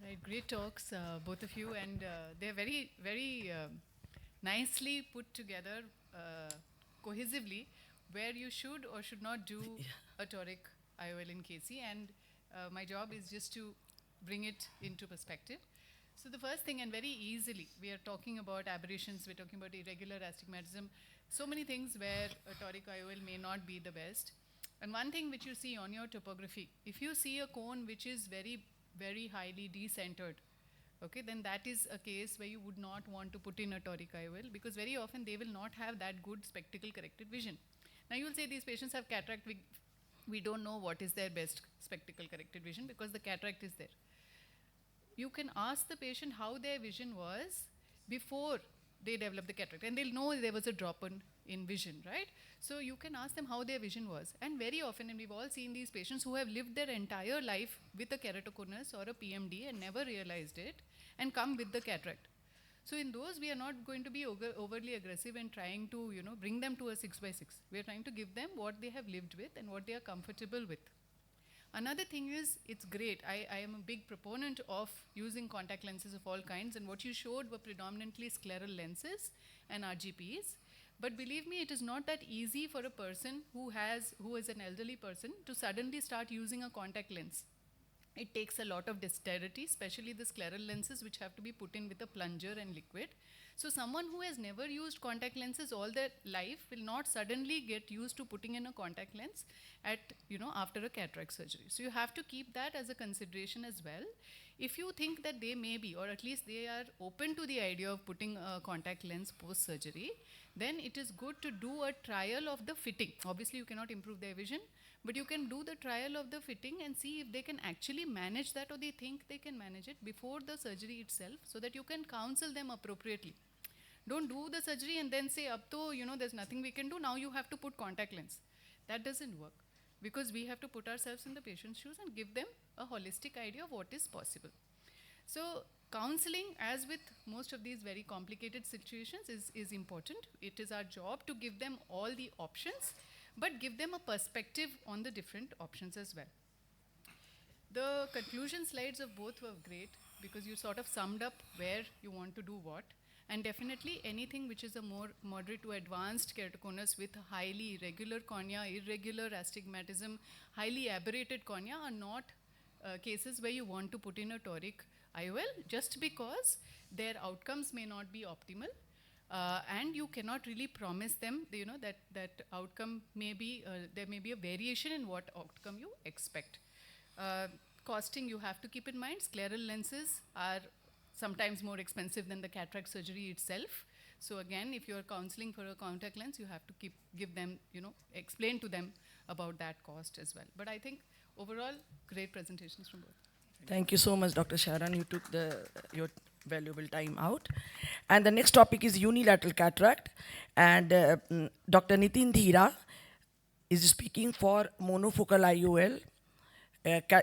Right, great talks, both of you, and they're very, very nicely put together cohesively where you should or should not do a toric IOL in KC, and my job is just to bring it into perspective. So the first thing, and very easily, we are talking about aberrations, we're talking about irregular astigmatism, so many things where a toric IOL may not be the best. And one thing which you see on your topography, if you see a cone which is very, very highly decentered, okay, then that is a case where you would not want to put in a toric IOL, because very often they will not have that good spectacle corrected vision. Now you will say these patients have cataract, we don't know what is their best spectacle corrected vision because the cataract is there. You can ask the patient how their vision was before they developed the cataract, and they'll know there was a drop in vision, right? So you can ask them how their vision was. And very often, and we've all seen these patients who have lived their entire life with a keratoconus or a PMD and never realized it and come with the cataract. So in those, we are not going to be overly aggressive and trying to, bring them to a 6x6. We are trying to give them what they have lived with and what they are comfortable with. Another thing is, it's great. I am a big proponent of using contact lenses of all kinds, and what you showed were predominantly scleral lenses and RGPs. But believe me, it is not that easy for a person who is an elderly person to suddenly start using a contact lens. It takes a lot of dexterity, especially the scleral lenses, which have to be put in with a plunger and liquid. So someone who has never used contact lenses all their life will not suddenly get used to putting in a contact lens after a cataract surgery. So you have to keep that as a consideration as well. If you think that they may be, or at least they are open to the idea of putting a contact lens post-surgery, then it is good to do a trial of the fitting. Obviously, you cannot improve their vision, but you can do the trial of the fitting and see if they can actually manage that, or they think they can manage it before the surgery itself, so that you can counsel them appropriately. Don't do the surgery and then say, up to, there's nothing we can do, now you have to put contact lens. That doesn't work, because we have to put ourselves in the patient's shoes and give them a holistic idea of what is possible. So counseling, as with most of these very complicated situations, is important. It is our job to give them all the options, but give them a perspective on the different options as well. The conclusion slides of both were great, because you sort of summed up where you want to do what. And definitely anything which is a more moderate to advanced keratoconus with highly irregular cornea, irregular astigmatism, highly aberrated cornea are not cases where you want to put in a toric IOL, just because their outcomes may not be optimal. And you cannot really promise them, that outcome may be, there may be a variation in what outcome you expect. Costing, you have to keep in mind, scleral lenses are sometimes more expensive than the cataract surgery itself. So again, if you're counseling for a contact lens, you have to give them, explain to them about that cost as well. But I think overall, great presentations from both. Thank you so much, Dr. Sharon. You took your valuable time out. And the next topic is unilateral cataract. And Dr. Nitin Dhira is speaking for monofocal IOL.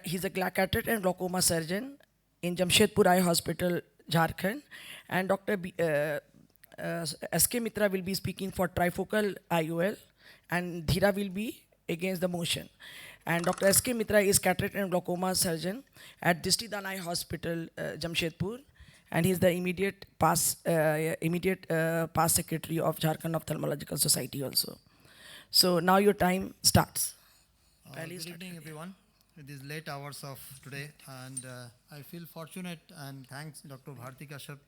He's a cataract and glaucoma surgeon in Jamshedpur Eye Hospital, Jharkhand. And Dr. S.K. Mitra will be speaking for trifocal IOL, and Dhira will be against the motion. And Dr. S.K. Mitra is cataract and glaucoma surgeon at Distidan Eye Hospital, Jamshedpur, and he is the immediate past secretary of Jharkhand Ophthalmological Society also. So now your time starts. Good evening, everyone. These late hours of today, and I feel fortunate and thanks Dr. Bharti Kashyap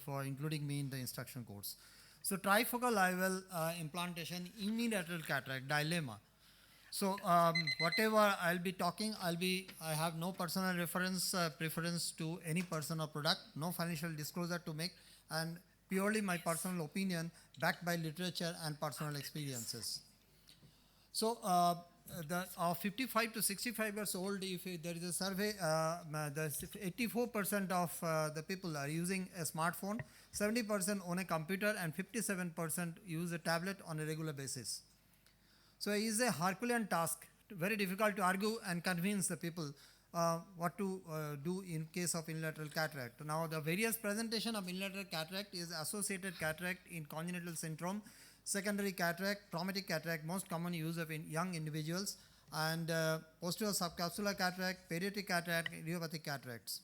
for including me in the instruction course. So trifocal IOL implantation, unilateral cataract dilemma. So whatever I'll be talking, I have no personal reference preference to any person or product, no financial disclosure to make, and purely my personal opinion backed by literature and personal experiences. So the 55 to 65 years old, if there is a survey, the 84% of the people are using a smartphone, 70% own a computer, and 57% use a tablet on a regular basis. So it is a Herculean task, very difficult to argue and convince the people what to do in case of unilateral cataract. Now the various presentation of unilateral cataract is associated cataract in congenital syndrome, secondary cataract, traumatic cataract, most common use of in young individuals, and posterior subcapsular cataract, pediatric cataract, idiopathic cataracts.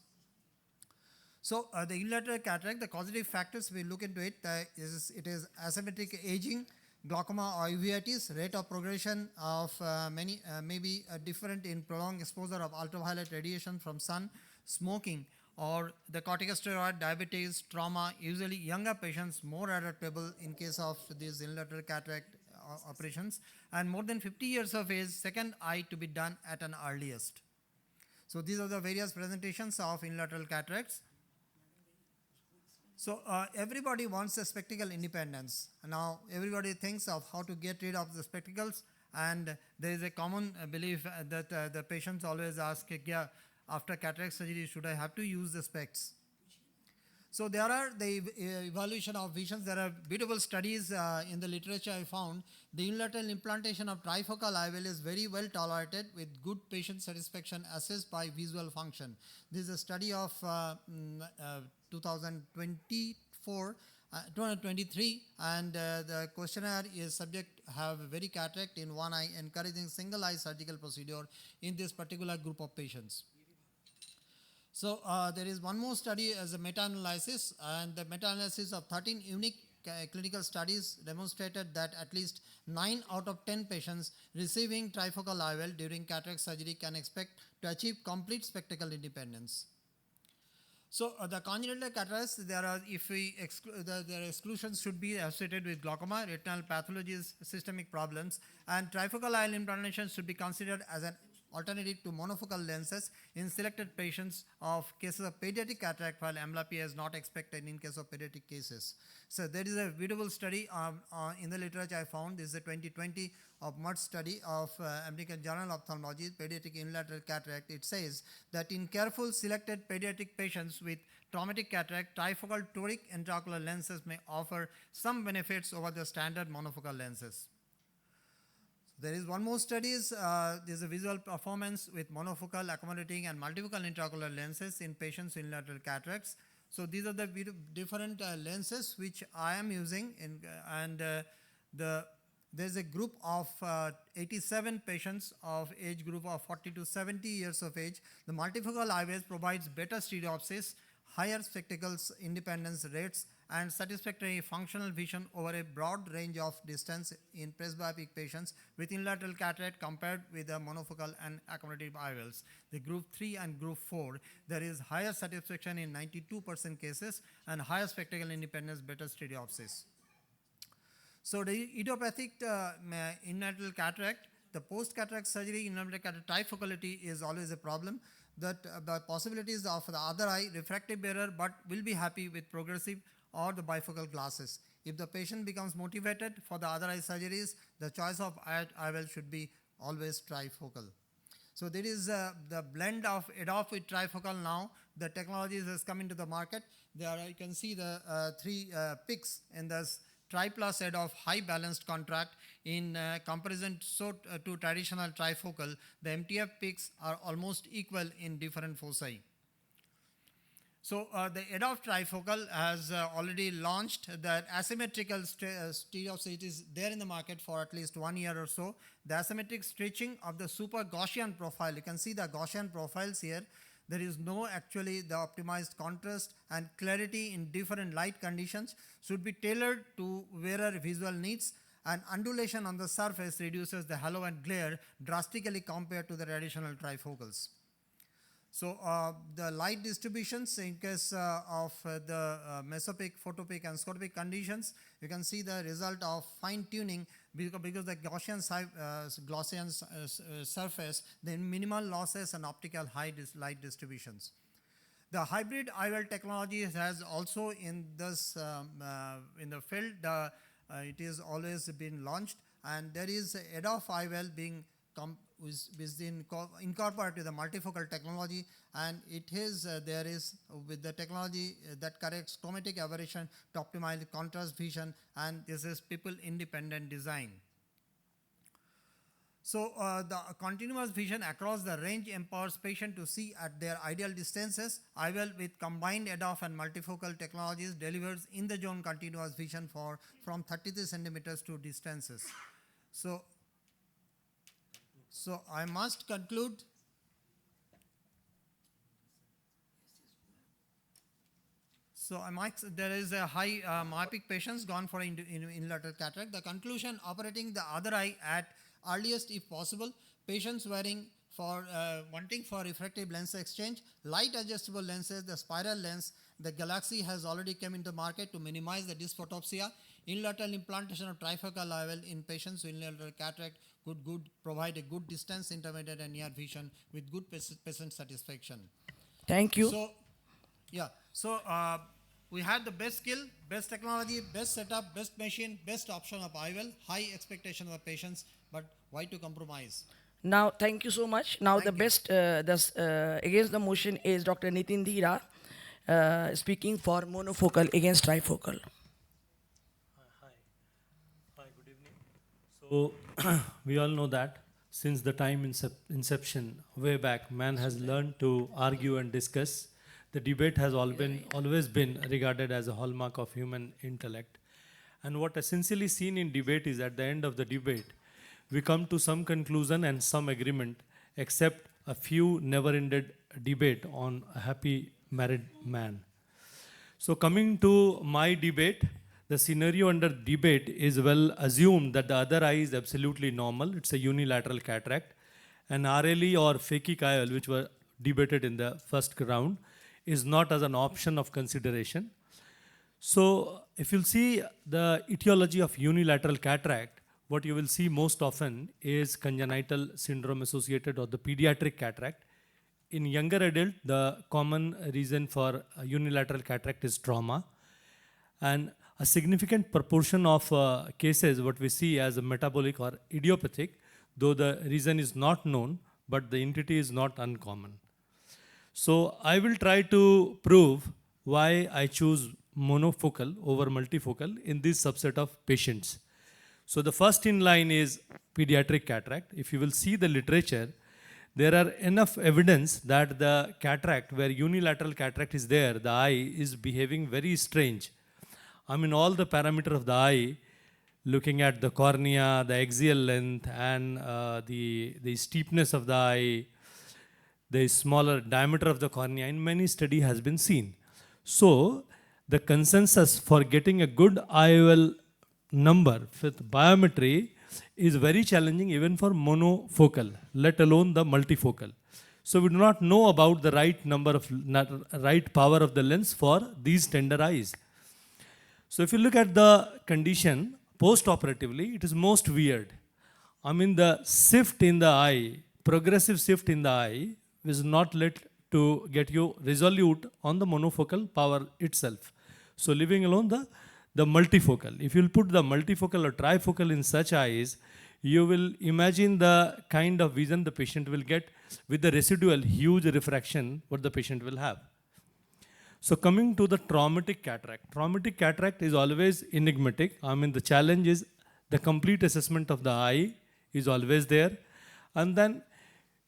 So the unilateral cataract, the causative factors we look into it, it is asymmetric aging, glaucoma or uveitis, rate of progression of may be different in prolonged exposure of ultraviolet radiation from sun, smoking, or the corticosteroid, diabetes, trauma. Usually younger patients more adaptable in case of these unilateral cataract operations, and more than 50 years of age, second eye to be done at an earliest. So these are the various presentations of unilateral cataracts. So everybody wants a spectacle independence. Now everybody thinks of how to get rid of the spectacles, and there is a common belief that the patients always ask, yeah, after cataract surgery, should I have to use the specs? So there are the evaluation of visions. There are beautiful studies in the literature I found. The unilateral implantation of trifocal IOL is very well tolerated with good patient satisfaction assessed by visual function. This is a study of 2023, and the questionnaire is subject have very cataract in one eye, encouraging single eye surgical procedure in this particular group of patients. So there is one more study as a meta-analysis, and the meta-analysis of 13 unique clinical studies demonstrated that at least 9 out of 10 patients receiving trifocal IOL during cataract surgery can expect to achieve complete spectacle independence. So the congenital cataracts, there are, if we the exclusions should be associated with glaucoma, retinal pathologies, systemic problems, and trifocal IOL implantation should be considered as an alternative to monofocal lenses in selected patients of cases of pediatric cataract, while amblyopia is not expected in case of pediatric cases. So there is a beautiful study in the literature I found. This is a 2020 of Mudd study of American Journal of Ophthalmology, pediatric unilateral cataract. It says that in careful selected pediatric patients with traumatic cataract, trifocal toric intraocular lenses may offer some benefits over the standard monofocal lenses. There is one more studies, there is a visual performance with monofocal, accommodating, and multifocal intraocular lenses in patients with unilateral cataracts. So these are the different lenses which I am using, there is a group of 87 patients of age group of 40 to 70 years of age. The multifocal IOS provides better stereopsis, higher spectacles independence rates, and satisfactory functional vision over a broad range of distance in presbyopic patients with unilateral cataract compared with the monofocal and accommodative IOLs. The group 3 and group 4, there is higher satisfaction in 92% cases and higher spectacle independence, better stereopsis. So the idiopathic unilateral cataract, the post-cataract surgery unilateral cataract trifocality is always a problem. That the possibilities of the other eye refractive bearer but will be happy with progressive or the bifocal glasses. If the patient becomes motivated for the other eye surgeries, the choice of IOL should be always trifocal. So there is the blend of ADOF with trifocal now. The technologies has come into the market. There you can see the 3 picks in this tri-plus ADOF high balanced contract in comparison to traditional trifocal. The MTF picks are almost equal in different foci. So the ADOF trifocal has already launched. The asymmetrical stereopsis is there in the market for at least 1 year or so. The asymmetric stretching of the super Gaussian profile, you can see the Gaussian profiles here. There is no actually the optimized contrast and clarity in different light conditions should be tailored to wearer visual needs, and undulation on the surface reduces the halo and glare drastically compared to the traditional trifocals. So the light distributions in case of the mesopic, photopic, and scotopic conditions, you can see the result of fine tuning because the Gaussian surface, then minimal losses and optical light distributions. The hybrid IOL technology has also in this in the field, it is always been launched, and there is ADOF IOL being incorporated to the multifocal technology, and it is there is with the technology that corrects chromatic aberration to optimize contrast vision, and this is people independent design. So the continuous vision across the range empowers patients to see at their ideal distances. IOL with combined ADOF and multifocal technologies delivers in the zone continuous vision from 33 centimeters to distances. So I must conclude. So there is a high myopic patients gone for unilateral cataract. The conclusion: operating the other eye at earliest if possible. Patients wanting for refractive lens exchange, light adjustable lenses, the spiral lens. The Galaxy has already come into market to minimize the dysphotopsia. Unilateral implantation of trifocal IOL in patients with unilateral cataract could provide a good distance, intermediate and near vision with good patient satisfaction. Thank you. So we had the best skill, best technology, best setup, best machine, best option of IOL, high expectation of the patients, but why to compromise? Now, thank you so much. Now, against the motion is Dr. Nitin Dhira speaking for monofocal against trifocal. Hi, good evening. So, we all know that since the time inception, way back, man has learned to argue and discuss. The debate has always been regarded as a hallmark of human intellect. And what essentially seen in debate is at the end of the debate, we come to some conclusion and some agreement, except a few never-ended debate on a happy married man. So coming to my debate, the scenario under debate is well assumed that the other eye is absolutely normal. It's a unilateral cataract. And RLE or phakic IOL, which were debated in the first round, is not as an option of consideration. So if you'll see the etiology of unilateral cataract, what you will see most often is congenital syndrome associated or the pediatric cataract. In younger adult, the common reason for unilateral cataract is trauma. And a significant proportion of cases, what we see as a metabolic or idiopathic, though the reason is not known, but the entity is not uncommon. So I will try to prove why I choose monofocal over multifocal in this subset of patients. So the first in line is pediatric cataract. If you will see the literature, there are enough evidence that the cataract, where unilateral cataract is there, the eye is behaving very strange. I mean, all the parameter of the eye, looking at the cornea, the axial length, and the steepness of the eye, the smaller diameter of the cornea, in many study has been seen. So the consensus for getting a good IOL number with biometry is very challenging even for monofocal, let alone the multifocal. So we do not know about the right power of the lens for these tender eyes. So if you look at the condition post-operatively, it is most weird. I mean, the shift in the eye, progressive shift in the eye, is not let to get you resolute on the monofocal power itself. So leaving alone the multifocal. If you will put the multifocal or trifocal in such eyes, you will imagine the kind of vision the patient will get with the residual huge refraction what the patient will have. So coming to the traumatic cataract. Traumatic cataract is always enigmatic. I mean, the challenge is the complete assessment of the eye is always there. And then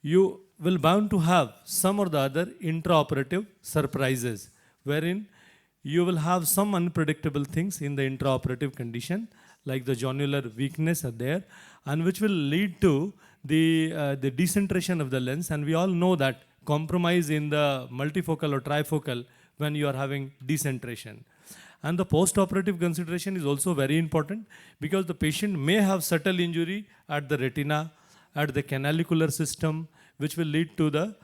you will bound to have some or the other intraoperative surprises, wherein you will have some unpredictable things in the intraoperative condition, like the zonular weakness are there, and which will lead to the decentration of the lens. And we all know that compromise in the multifocal or trifocal when you are having decentration. And the post-operative consideration is also very important, because the patient may have subtle injury at the retina, at the canalicular system, which will lead to the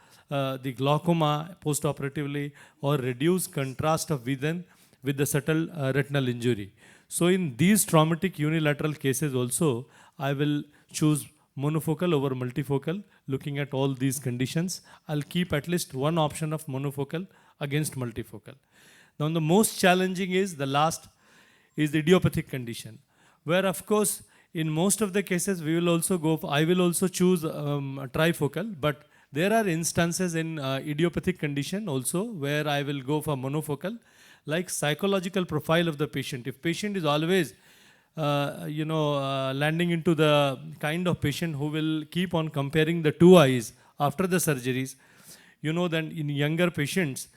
glaucoma post-operatively, or reduce contrast of vision with the subtle retinal injury. So in these traumatic unilateral cases also, I will choose monofocal over multifocal, looking at all these conditions. I'll keep at least one option of monofocal against multifocal. Now the most challenging is the last is the idiopathic condition, where of course in most of the cases we will also go for, I will also choose a trifocal, but there are instances in idiopathic condition also where I will go for monofocal, like psychological profile of the patient. If patient is always landing into the kind of patient who will keep on comparing the two eyes after the surgeries, then in younger patients,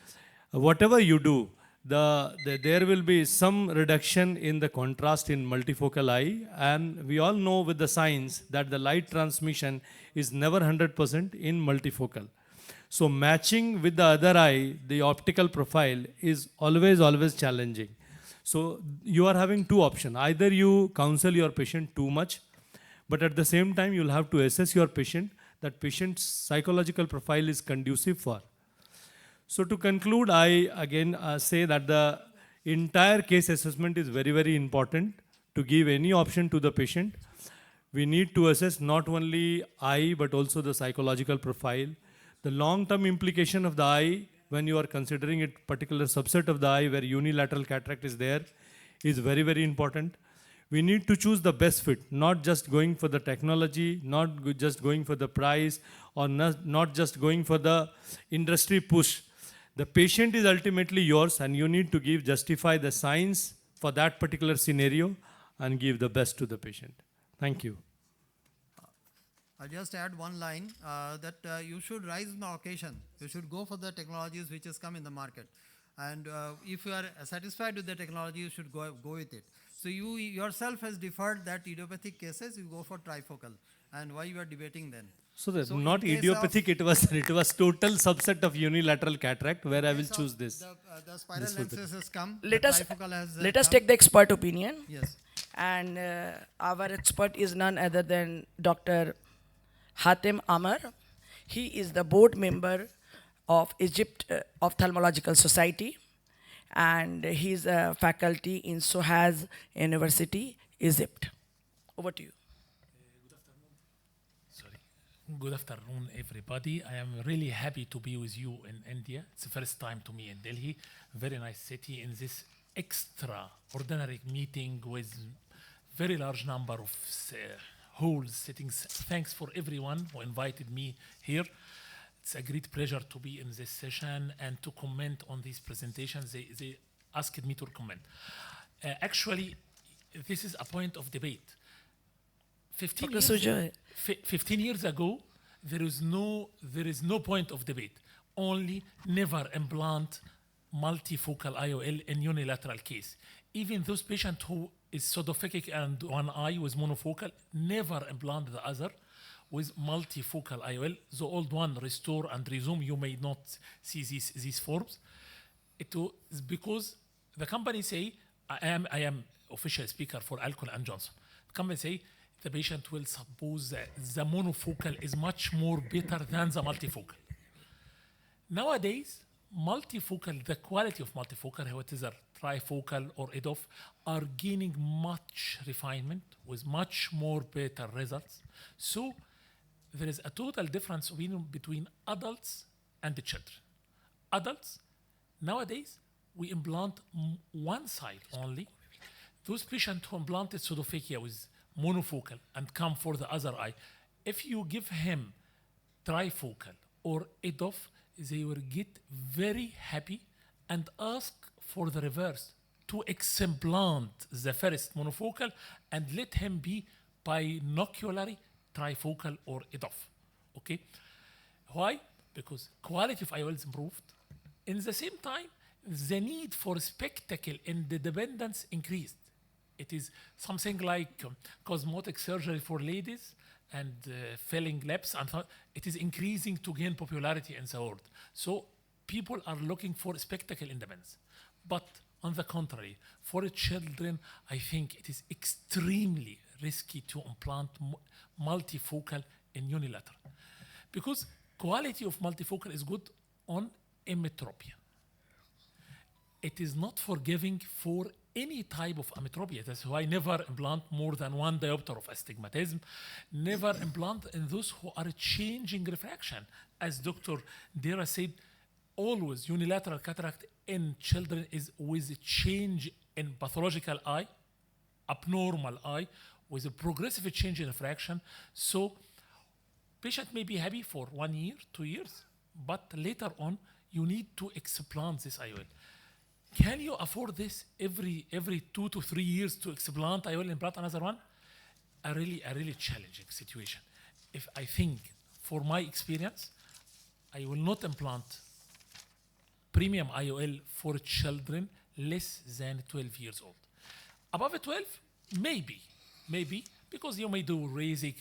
whatever you do, there will be some reduction in the contrast in multifocal eye, and we all know with the science that the light transmission is never 100% in multifocal. So matching with the other eye, the optical profile is always challenging. So you are having two options. Either you counsel your patient too much, but at the same time you'll have to assess your patient, that patient's psychological profile is conducive for. So to conclude, I again say that the entire case assessment is very important to give any option to the patient. We need to assess not only eye but also the psychological profile, the long-term implication of the eye when you are considering a particular subset of the eye where unilateral cataract is there is very important. We need to choose the best fit, not just going for the technology, not just going for the price, or not just going for the industry push. The patient is ultimately yours, and you need to justify the science for that particular scenario and give the best to the patient. Thank you. I'll just add one line that you should rise in the occasion. You should go for the technologies which has come in the market. And if you are satisfied with the technology, you should go with it. So you yourself has deferred that idiopathic cases, you go for trifocal. And why you are debating then? So that's not idiopathic, it was total subset of unilateral cataract where I will choose this. The spiral lenses has come. Let us take the expert opinion. Yes. And our expert is none other than Dr. Hatem Amar. He is the board member of Egypt Ophthalmological Society, and he is a faculty in Sohaz University, Egypt. Over to you. Good afternoon, everybody. I am really happy to be with you in India. It's the first time to me in Delhi. Very nice city in this extraordinary meeting with very large number of halls, sittings. Thanks for everyone who invited me here. It's a great pleasure to be in this session and to comment on these presentations. They asked me to comment. Actually, this is a point of debate. 15 years ago, there is no point of debate. Only never implant multifocal IOL in unilateral case. Even those patients who is pseudophakic and one eye with monofocal, never implant the other with multifocal IOL. The old one, restore and resume, you may not see these forms. It is because the company say, I am official speaker for Alcon and Johnson. The company say, the patient will suppose that the monofocal is much more better than the multifocal. Nowadays, multifocal, the quality of multifocal, whether it is a trifocal or EDOF, are gaining much refinement with much more better results. So there is a total difference between adults and the children. Adults, nowadays, we implant one side only. Those patients who implanted pseudophakia with monofocal and come for the other eye, if you give him trifocal or EDOF, they will get very happy and ask for the reverse, to explant the first monofocal and let him be binocularly trifocal or EDOF. Okay? Why? Because quality of IOL is improved. In the same time, the need for spectacle and the dependence increased. It is something like cosmetic surgery for ladies and filling lips, and it is increasing to gain popularity in the world. So people are looking for spectacle independence. But on the contrary, for children, I think it is extremely risky to implant multifocal in unilateral. Because quality of multifocal is good on emmetropia. it is not forgiving for any type of ametropia. That's why never implant more than one diopter of astigmatism. Never implant in those who are changing refraction. As Dr. Dera said, always unilateral cataract in children is with a change in pathological eye, abnormal eye, with a progressive change in refraction. So patient may be happy for 1 year, 2 years, but later on you need to explant this IOL. Can you afford this every 2 to 3 years to explant IOL implant another one? A really challenging situation. If I think, for my experience, I will not implant premium IOL for children less than 12 years old. Above 12, maybe, because you may do LASIK,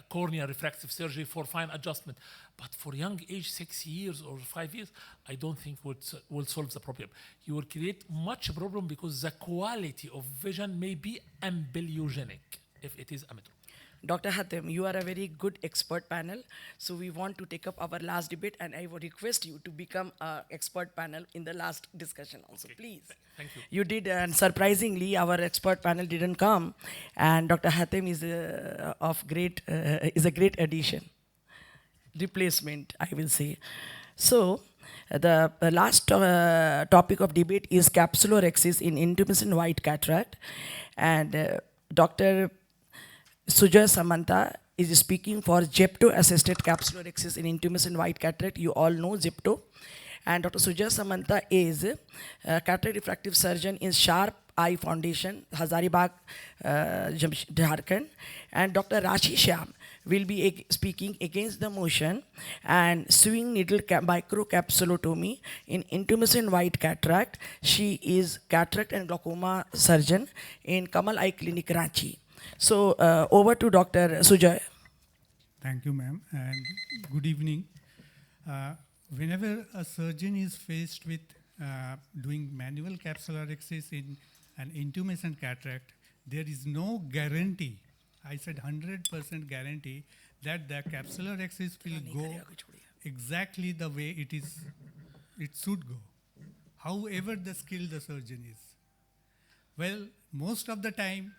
cornea refractive surgery for fine adjustment. But for young age, 6 years or 5 years, I don't think will solve the problem. You will create much problem because the quality of vision may be amblyogenic if it is ametropy. Dr. Hatem, you are a very good expert panel. So we want to take up our last debate, and I would request you to become an expert panel in the last discussion also, please. Thank you. You did, and surprisingly, our expert panel didn't come, and Dr. Hatem is a great addition, replacement, I will say. So the last topic of debate is capsulorhexis in intermittent white cataract, and Dr. Sujay Samanta is speaking for Zepto-assisted capsulorhexis in intermittent white cataract. You all know Zepto. And Dr. Sujay Samanta is a cataract refractive surgeon in Sharp Eye Foundation, Hazaribagh, Jharkhand. And Dr. Rashi Shyam will be speaking against the motion and sewing needle microcapsulotomy in intermittent white cataract. She is cataract and glaucoma surgeon in Kamal Eye Clinic, Ranchi. So over to Dr. Sujay. Thank you, ma'am, and good evening. Whenever a surgeon is faced with doing manual capsulorhexis in an intermittent cataract, there is no guarantee, I said 100% guarantee, that the capsulorhexis will go exactly the way it should go, however the skilled the surgeon is. Well, most of the time,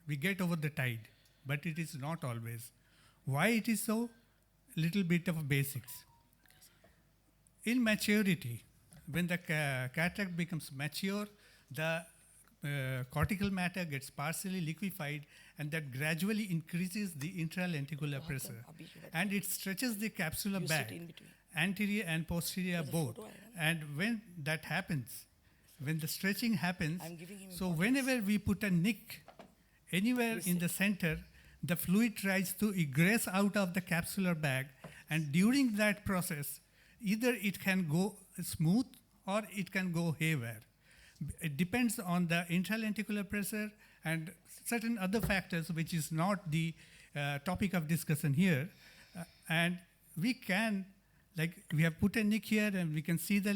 we get over the tide, but it is not always. Why it is so? Little bit of basics. In maturity, when the cataract becomes mature, the cortical matter gets partially liquefied, and that gradually increases the intralenticular pressure. And it stretches the capsular bag, anterior and posterior both. And when that happens, when the stretching happens, so whenever we put a nick anywhere in the center, the fluid tries to egress out of the capsular bag, and during that process, either it can go smooth or it can go haywire. It depends on the intralenticular pressure and certain other factors, which is not the topic of discussion here. And we can, like we have put a nick here and we can see the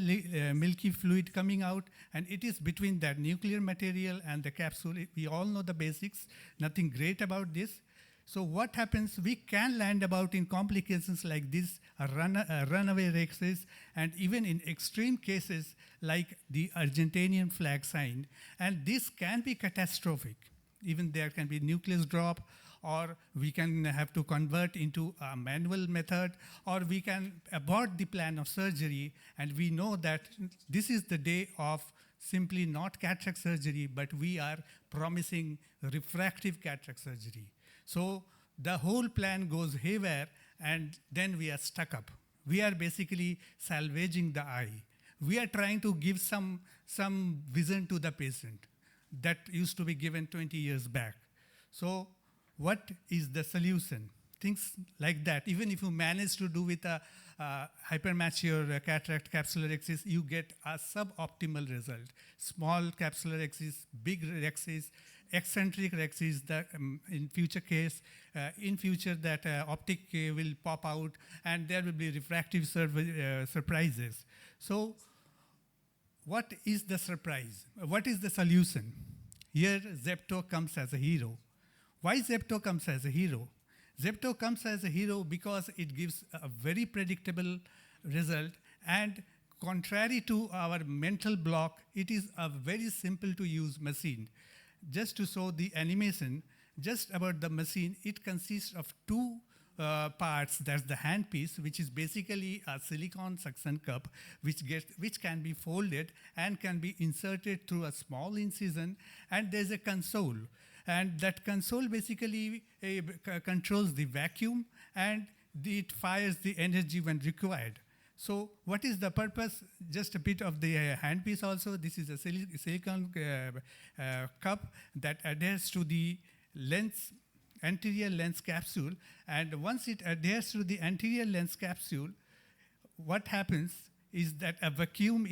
milky fluid coming out, and it is between that nuclear material and the capsule. We all know the basics, nothing great about this. So what happens, we can land about in complications like this, runaway rhexis, and even in extreme cases like the Argentinian flag sign. And this can be catastrophic. Even there can be nucleus drop, or we can have to convert into a manual method, or we can abort the plan of surgery. And we know that this is the day of simply not cataract surgery, but we are promising refractive cataract surgery. So the whole plan goes haywire, and then we are stuck up. We are basically salvaging the eye. We are trying to give some vision to the patient that used to be given 20 years back. So what is the solution? Things like that. Even if you manage to do with a hypermature cataract capsulorhexis, you get a suboptimal result. Small capsulorhexis, big rhexis, eccentric rhexis, that in future case, in future that optic will pop out, and there will be refractive surprises. So what is the surprise? What is the solution? Here Zepto comes as a hero. Why Zepto comes as a hero? Zepto comes as a hero because it gives a very predictable result and contrary to our mental block, it is a very simple to use machine. Just to show the animation, just about the machine, it consists of two parts. That's the handpiece, which is basically a silicone suction cup, which can be folded and can be inserted through a small incision, and there's a console. And that console basically controls the vacuum, and it fires the energy when required. So what is the purpose? Just a bit of the handpiece also. This is a silicone cup that adheres to the lens, anterior lens capsule. And once it adheres to the anterior lens capsule, what happens is that a vacuum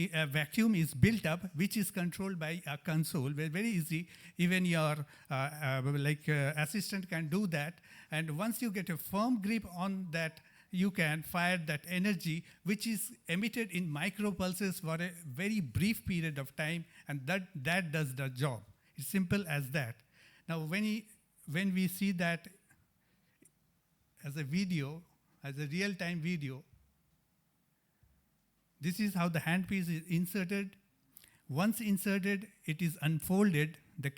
is built up, which is controlled by a console. Very easy. Even your assistant can do that. And once you get a firm grip on that, you can fire that energy, which is emitted in micropulses for a very brief period of time, and that does the job. It's simple as that. Now, when we see that as a video, as a real-time video, this is how the handpiece is inserted. Once inserted, it is unfolded. The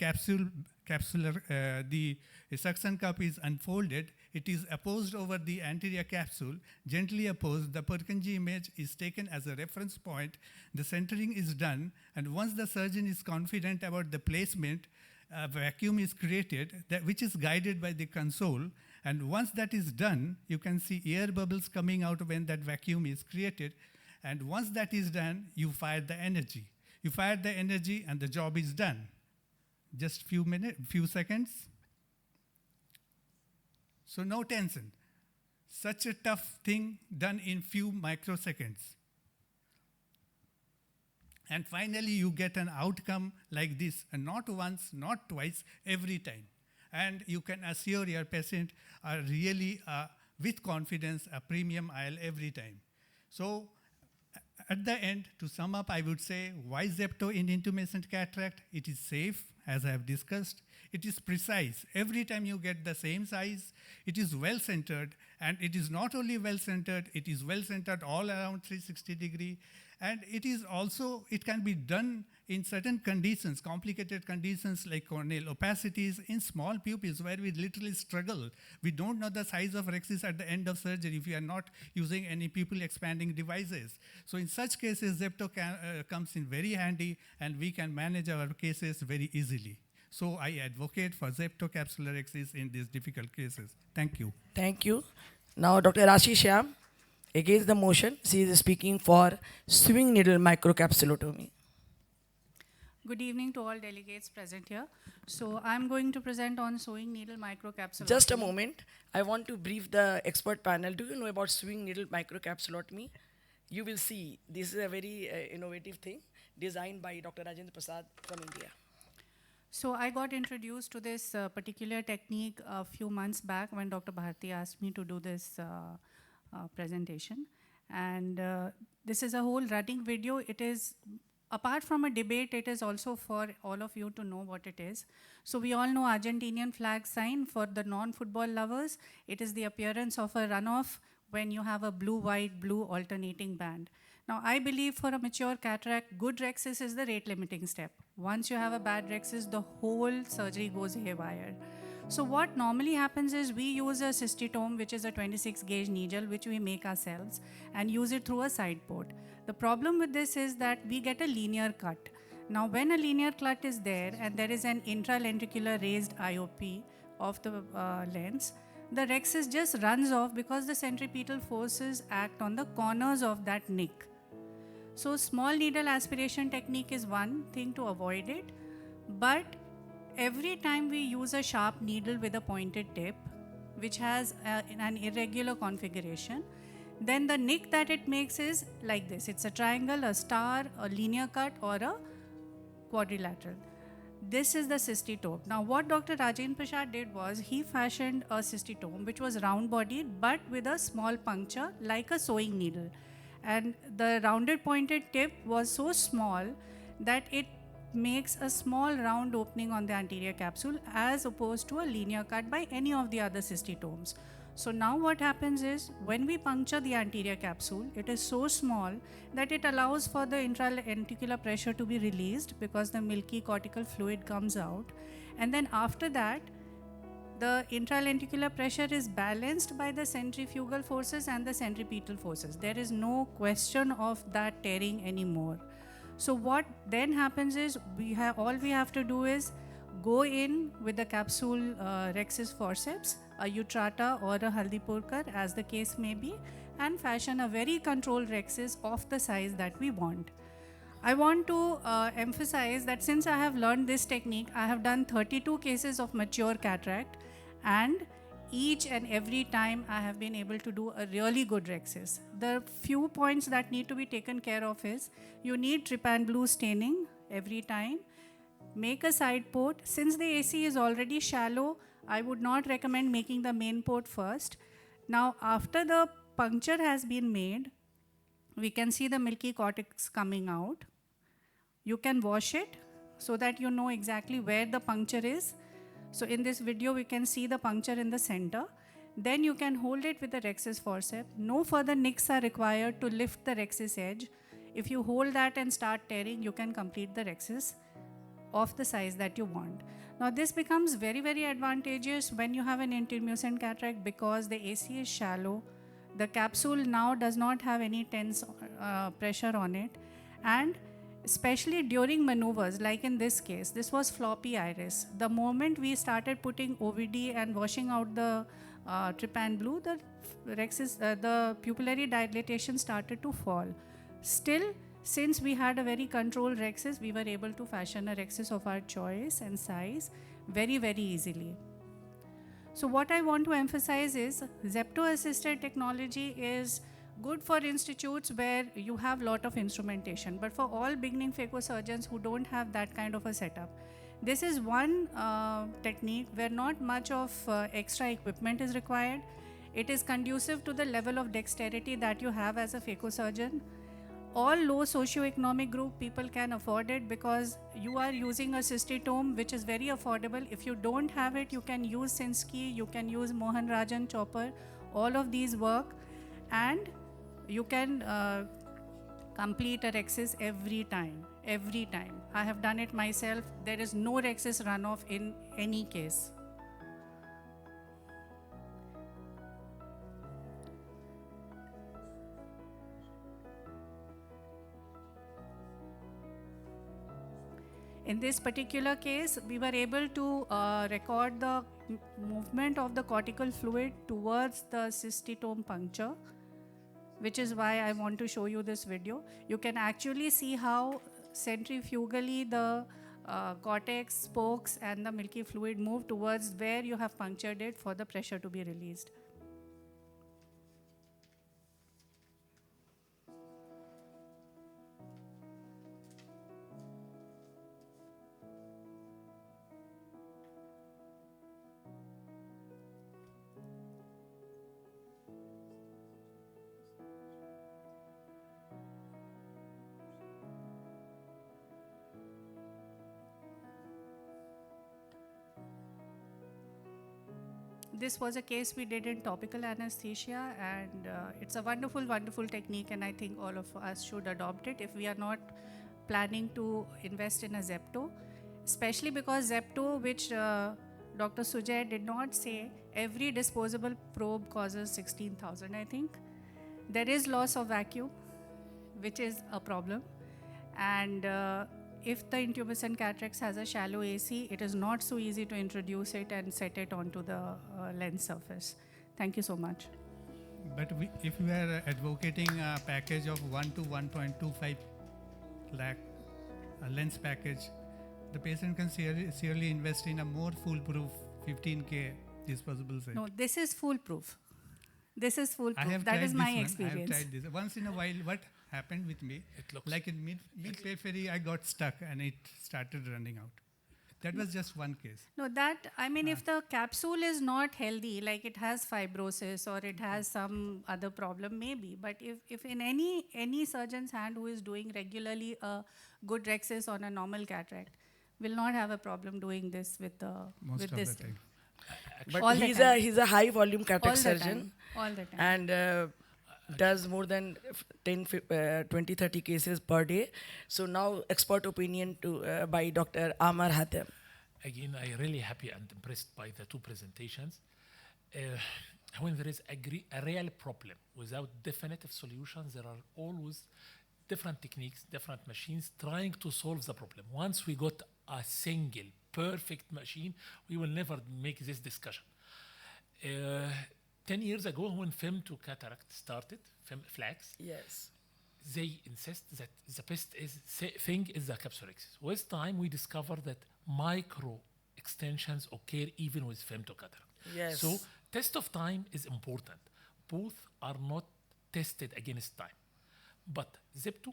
the suction cup is unfolded. It is apposed over the anterior capsule, gently apposed. The Purkinje image is taken as a reference point. The centering is done, and once the surgeon is confident about the placement, a vacuum is created, which is guided by the console. And once that is done, you can see air bubbles coming out when that vacuum is created. And once that is done, you fire the energy. You fire the energy, and the job is done. Just few seconds. So no tension. Such a tough thing done in few microseconds. And finally, you get an outcome like this, and not once, not twice, every time. And you can assure your patient really, with confidence, a premium IOL every time. So at the end, to sum up, I would say, why Zepto in intumescent cataract? It is safe, as I have discussed. It is precise. Every time you get the same size, it is well-centered, and it is not only well-centered, it is well-centered all around 360 degree, and it is also, it can be done in certain conditions, complicated conditions like corneal opacities in small pupils where we literally struggle. We don't know the size of rexis at the end of surgery if we are not using any pupil expanding devices. So in such cases, Zepto comes in very handy, and we can manage our cases very easily. So I advocate for Zepto capsular rexis in these difficult cases. Thank you. Thank you. Now Dr. Rashi Shyam, against the motion, she is speaking for sewing needle microcapsulotomy. Good evening to all delegates present here. So I'm going to present on sewing needle microcapsulotomy. Just a moment. I want to brief the expert panel. Do you know about sewing needle microcapsulotomy? You will see this is a very innovative thing designed by Dr. Rajendra Prasad from India. So I got introduced to this particular technique a few months back when Dr. Bharti asked me to do this presentation. And this is a whole running video. It is, apart from a debate, it is also for all of you to know what it is. So we all know Argentinian flag sign. For the non-football lovers, it is the appearance of a runoff when you have a blue-white-blue alternating band. Now, I believe for a mature cataract, good rexis is the rate-limiting step. Once you have a bad rexis, the whole surgery goes haywire. So what normally happens is we use a cystitome, which is a 26-gauge needle, which we make ourselves, and use it through a side port. The problem with this is that we get a linear cut. Now, when a linear cut is there, and there is an intralentricular raised IOP of the lens, the rexis just runs off because the centripetal forces act on the corners of that nick. So small needle aspiration technique is one thing to avoid it, but every time we use a sharp needle with a pointed tip, which has an irregular configuration, then the nick that it makes is like this. It's a triangle, a star, a linear cut, or a quadrilateral. This is the cystitome. Now what Dr. Rajendra Prasad did was he fashioned a cystitome which was round bodied but with a small puncture like a sewing needle. And the rounded pointed tip was so small that it makes a small round opening on the anterior capsule as opposed to a linear cut by any of the other cystitomes. So now what happens is, when we puncture the anterior capsule, it is so small that it allows for the intralenticular pressure to be released because the milky cortical fluid comes out. And then after that, the intralenticular pressure is balanced by the centrifugal forces and the centripetal forces. There is no question of that tearing anymore. So what then happens is, all we have to do is go in with the capsule rhexis forceps, a Utrata or a Haldipurkar, as the case may be, and fashion a very controlled rhexis of the size that we want. I want to emphasize that since I have learned this technique, I have done 32 cases of mature cataract, and each and every time I have been able to do a really good rhexis. The few points that need to be taken care of is, you need trypan blue staining every time. Make a side port. Since the AC is already shallow, I would not recommend making the main port first. Now, after the puncture has been made, we can see the milky cortex coming out. You can wash it so that you know exactly where the puncture is. So in this video, we can see the puncture in the center. Then you can hold it with the rhexis forceps. No further nicks are required to lift the rhexis edge. If you hold that and start tearing, you can complete the rhexis of the size that you want. Now this becomes very, very advantageous when you have an intumescent cataract because the AC is shallow. The capsule now does not have any tense pressure on it, and especially during maneuvers, like in this case, this was floppy iris. The moment we started putting OVD and washing out the trypan blue, the rhexis, the pupillary dilatation started to fall. Still, since we had a very controlled rhexis, we were able to fashion a rhexis of our choice and size very, very easily. So what I want to emphasize is, Zepto-assisted technology is good for institutes where you have a lot of instrumentation, but for all beginning phacosurgeons who don't have that kind of a setup, this is one technique where not much of extra equipment is required. It is conducive to the level of dexterity that you have as a phacosurgeon. All low socioeconomic group people can afford it because you are using a cystitome which is very affordable. If you don't have it, you can use Sinsky, you can use Mohan Rajan chopper. All of these work, and you can complete a rhexis every time. Every time. I have done it myself. There is no rhexis runoff in any case. In this particular case, we were able to record the movement of the cortical fluid towards the cystitome puncture, which is why I want to show you this video. You can actually see how centrifugally the cortex, spokes, and the milky fluid move towards where you have punctured it for the pressure to be released. This was a case we did in topical anesthesia, and it's a wonderful, wonderful technique, and I think all of us should adopt it if we are not planning to invest in a Zepto, especially because Zepto, which Dr. Sujay did not say, every disposable probe causes 16,000, I think. There is loss of vacuum, which is a problem, and if the intumescent cataracts has a shallow AC, it is not so easy to introduce it and set it onto the lens surface. Thank you so much. But if we are advocating a package of 1 to 1.25 lakh lens package, the patient can seriously invest in a more foolproof 15K disposable set. No, this is foolproof. This is foolproof. That is my experience. I have tried this. Once in a while, what happened with me, like in mid-periphery, I got stuck and it started running out. That was just one case. No, if the capsule is not healthy, like it has fibrosis or it has some other problem, maybe. But if in any surgeon's hand who is doing regularly a good rhexis on a normal cataract, will not have a problem doing this with the Most of the time. But All the time. he's a high volume cataract All the surgeon. time. All the time. And does more than 20, 30 cases per day. So now expert opinion by Dr. Amar Hatem. Again, I'm really happy and impressed by the two presentations. When there is a real problem without definitive solutions, there are always different techniques, different machines trying to solve the problem. Once we got a single perfect machine, we will never make this discussion. 10 years ago, when film to cataract started, flags, Yes. they insist that the best thing is the capsulexis. With time, we discovered that micro extensions occur even with film to cataract. Yes. So test of time is important. Both are not tested against time. But Zepto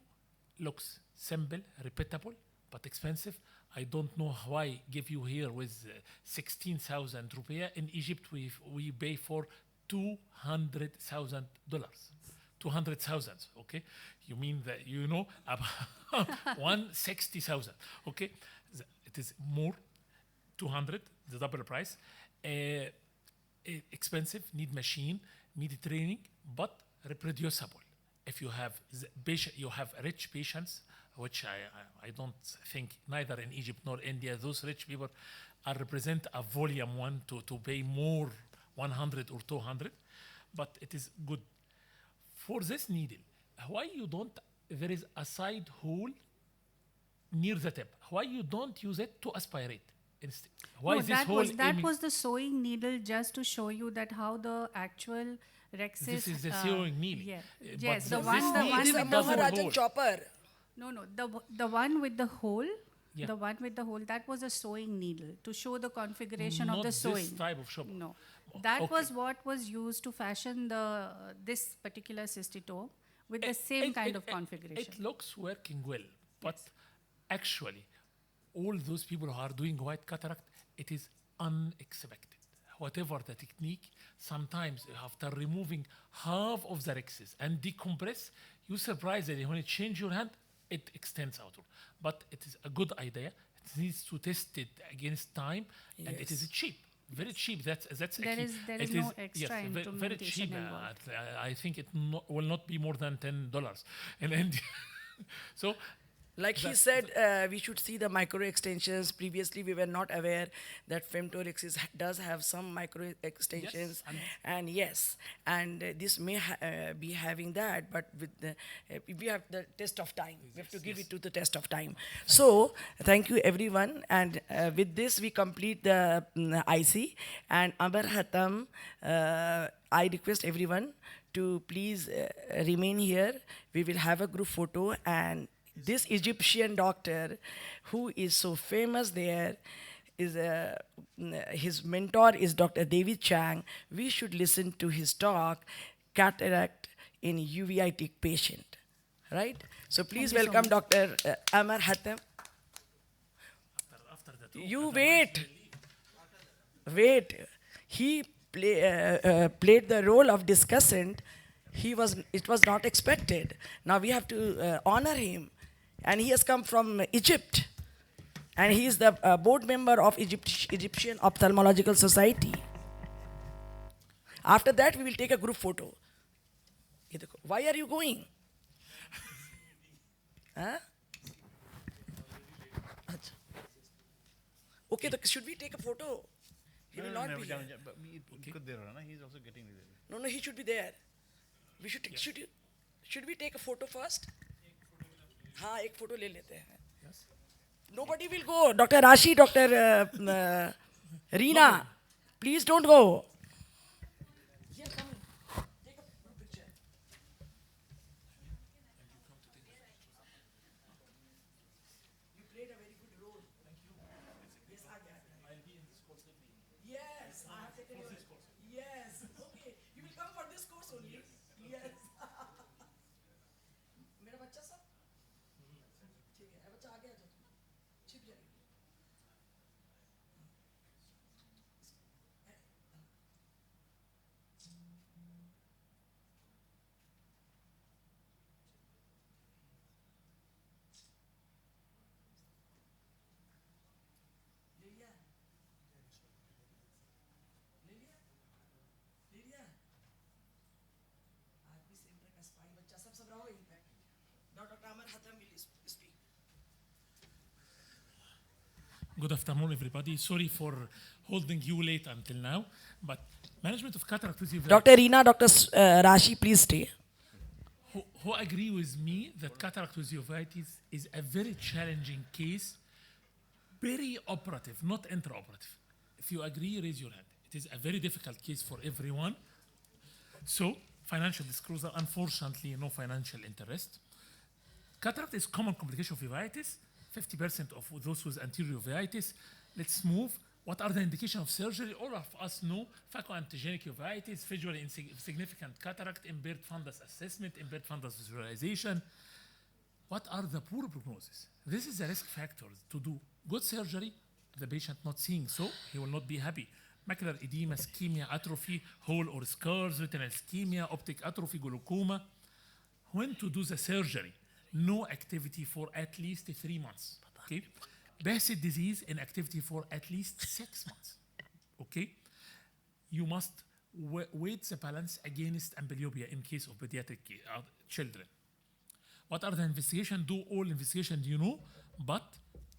looks simple, repeatable, but expensive. I don't know why give you here with 16,000 rupiah. In Egypt, we pay for $200,000. 200,000, okay? You mean that, you know, about 160,000, okay? It is more, 200, the double price. Expensive, need machine, need training, but reproducible. If you have you have rich patients, which I don't think neither in Egypt nor India, those rich people represent a volume one to pay more 100 or 200, but it is good. For this needle, why you don't, there is a side hole near the tip. Why you don't use it to aspirate instead? Why No, is this that hole was aiming- the sewing needle, just to show you that how the actual rexis. This is the sewing needle. Yeah. But Yes, the this one needle It's a with the doesn't Maharajan hold. chopper. No, the one with the hole. Yeah. The one with the hole, that was a sewing needle to show the configuration of Not the this sewing. type of shop. No, that Okay. was what was used to fashion this particular cystitome with the same kind of configuration. It looks working well, but actually, all those people who are doing white cataract, it is unexpected. Whatever the technique, sometimes after removing half of the rexes and decompress, you surprise that when it change your hand, it extends outward. But it is a good idea. It needs to test it against time, and it is Yes. cheap. Very cheap. That's There actually, is it no extra very implementation cheap. involved. I think it will not be more than $10 in India. So Like he said, we should see the micro extensions. Previously, we were not aware that femtorexis does have some micro extensions. And yes, and this may be having that, but with we have the test of time. We have to give it to the test of time. So, thank you everyone. And with this, we complete the IC. And Amar Hatam, I request everyone to please remain here. We will have a group photo, and this Egyptian doctor who is so famous there is his mentor is Dr. David Chang. We should listen to his talk, Cataract in uveitic patient, right? So please Thank you so welcome much. Dr. Amar Hatem. after the talk, You wait. He played the role of discussant. It was not expected. Now we have to honor him. And he has come from Egypt. And he is the board member of Egyptian Ophthalmological Society. After that, we will take a group photo. Why are you going? Huh? Acha. Okay, should we take a photo? He will not be here. He's also getting No, he should be there. We should take, should we take a photo first? हाँ एक photo ले लेते हैं. Nobody will go. Dr. Rashi, Dr. Reena, please don't go. Here, come. Take a picture. You played a very good role. Thank you. Yes, I'll be in this course with me. Yes, I have taken your course. Yes, okay. You will come for this course only. Yes. मेरा बच्चा सब ठीक है बच्चा आगे आ जाओ छिप जाएगी Good afternoon, everybody. Sorry for holding you late until now, but management of cataract with uveitis. Dr. Reena, Dr. Rashi, please stay. Who agree with me that cataract with uveitis is a very challenging case, peri-operative, not intraoperative? If you agree, raise your hand. It is a very difficult case for everyone. So, financial disclosure, unfortunately, no financial interest. Cataract is common complication of uveitis. 50% of those with anterior uveitis. Let's move. What are the indications of surgery? All of us know phacoantigenic uveitis, visually insignificant cataract, impaired fundus assessment, impaired fundus visualization. What are the poor prognosis? This is the risk factors to do good surgery, the patient not seeing, so he will not be happy. Macular edema, ischemia, atrophy, hole or scars, retinal ischemia, optic atrophy, glaucoma. When to do the surgery? No activity for at least 3 months. Okay, Bassett disease, inactivity for at least 6 months. Okay, you must weight the balance against amblyopia in case of pediatric children. What are the investigations? Do all investigations you know, but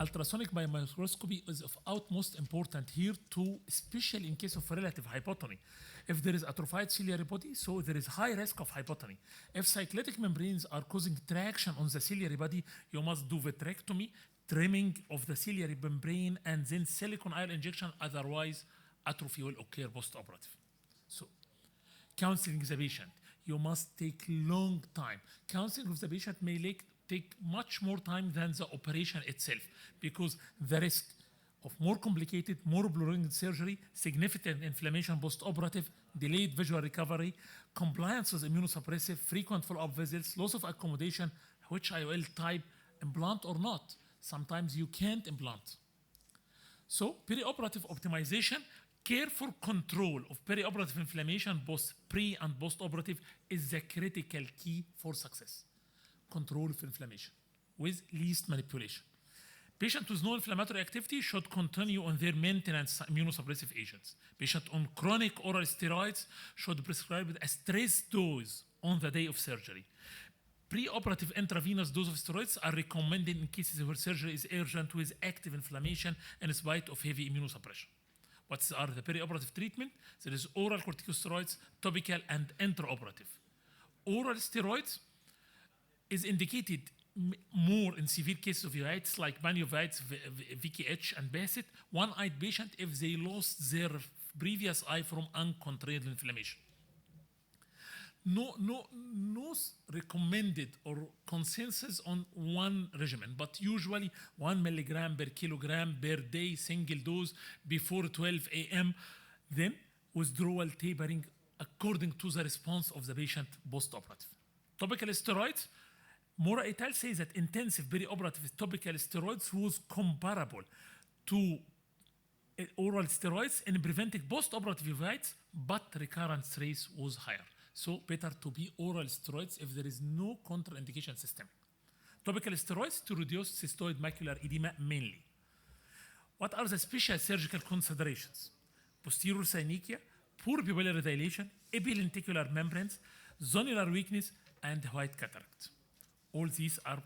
ultrasonic by microscopy is of utmost importance here too, especially in case of relative hypotony. If there is atrophied ciliary body, so there is high risk of hypotony. If cyclitic membranes are causing traction on the ciliary body, you must do vitrectomy, trimming of the ciliary membrane, and then silicone IOL injection, otherwise atrophy will occur post-operative. So, counseling the patient. You must take long time. Counseling of the patient may take much more time than the operation itself, because the risk of more complicated, more prolonged surgery, significant inflammation post-operative, delayed visual recovery, compliance with immunosuppressive, frequent follow-up visits, loss of accommodation, which IOL type, implant or not. Sometimes you can't implant. So perioperative optimization, careful control of perioperative inflammation, both pre and post-operative, is the critical key for success. Control of inflammation with least manipulation. Patients with no inflammatory activity should continue on their maintenance immunosuppressive agents. Patients on chronic oral steroids should prescribe a stress dose on the day of surgery. Pre-operative intravenous dose of steroids are recommended in cases where surgery is urgent with active inflammation in spite of heavy immunosuppression. What are the perioperative treatment? There is oral corticosteroids, topical, and intraoperative. Oral steroids is indicated more in severe cases of uveitis like uveitis, VKH, and Bassett, one-eyed patient if they lost their previous eye from uncontrolled inflammation. No recommended or consensus on one regimen, but usually 1 milligram per kilogram per day, single dose before 12 a.m. Then withdrawal tapering according to the response of the patient post-operative. Topical steroids, Mora et al. Says that intensive perioperative topical steroids was comparable to oral steroids in preventing post-operative uveitis, but recurrence rate was higher. So better to be oral steroids if there is no contraindication system. Topical steroids to reduce cystoid macular edema mainly. What are the special surgical considerations? Posterior synechia, poor pupillary dilation, epilenticular membranes, zonular weakness, and white cataract. All these are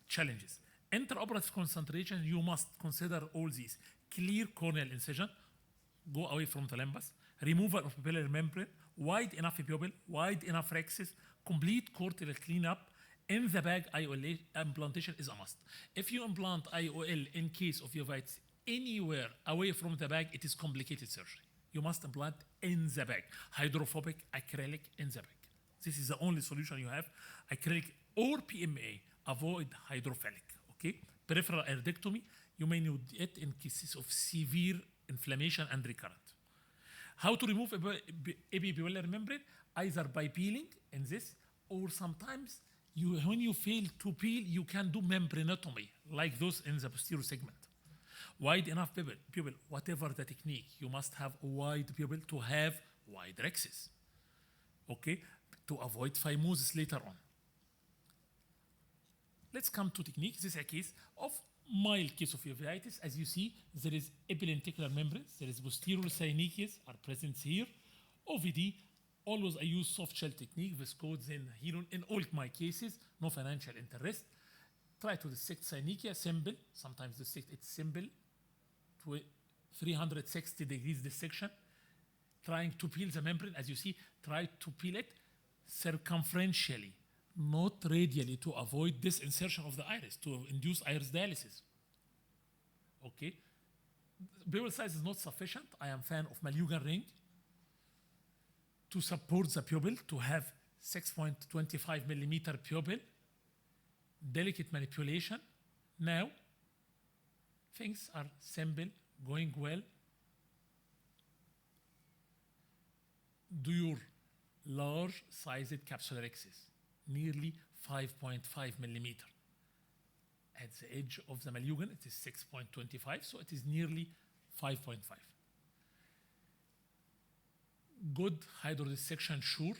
challenges. Intraoperative concentration, you must consider all these. Clear corneal incision, go away from the limbus, removal of pupillary membrane, wide enough pupil, wide enough rhexis, complete cortical cleanup. In the bag, IOL implantation is a must. If you implant IOL in case of uveitis anywhere away from the bag, it is complicated surgery. You must implant in the bag. Hydrophobic, acrylic in the bag. This is the only solution you have. Acrylic or PMA, avoid hydrophilic, okay? Peripheral iridectomy, you may need it in cases of severe inflammation and recurrent. How to remove epipupillary membrane? Either by peeling in this, or sometimes when you fail to peel, you can do membranotomy, like those in the posterior segment. Wide enough pupil, whatever the technique, you must have a wide pupil to have wide rhexis, okay? To avoid phimosis later on. Let's come to technique. This is a case of mild case of uveitis. As you see, there is epilenticular membranes, there is posterior synechias are present here. OVD, always I use soft shell technique, viscodes in all my cases, no financial interest. Try to dissect synechia, simple, sometimes dissect it's simple, 360 degrees dissection, trying to peel the membrane. As you see, try to peel it circumferentially, not radially, to avoid this insertion of the iris, to induce iris dialysis. Okay, pupil size is not sufficient. I am fan of Malugan ring to support the pupil, to have 6.25 millimeter pupil, delicate manipulation. Now, things are simple, going well. Do your large sized capsular axis, nearly 5.5 millimeter. At the edge of the Malugan, it is 6.25, so it is nearly 5.5. Good hydrodissection, sure.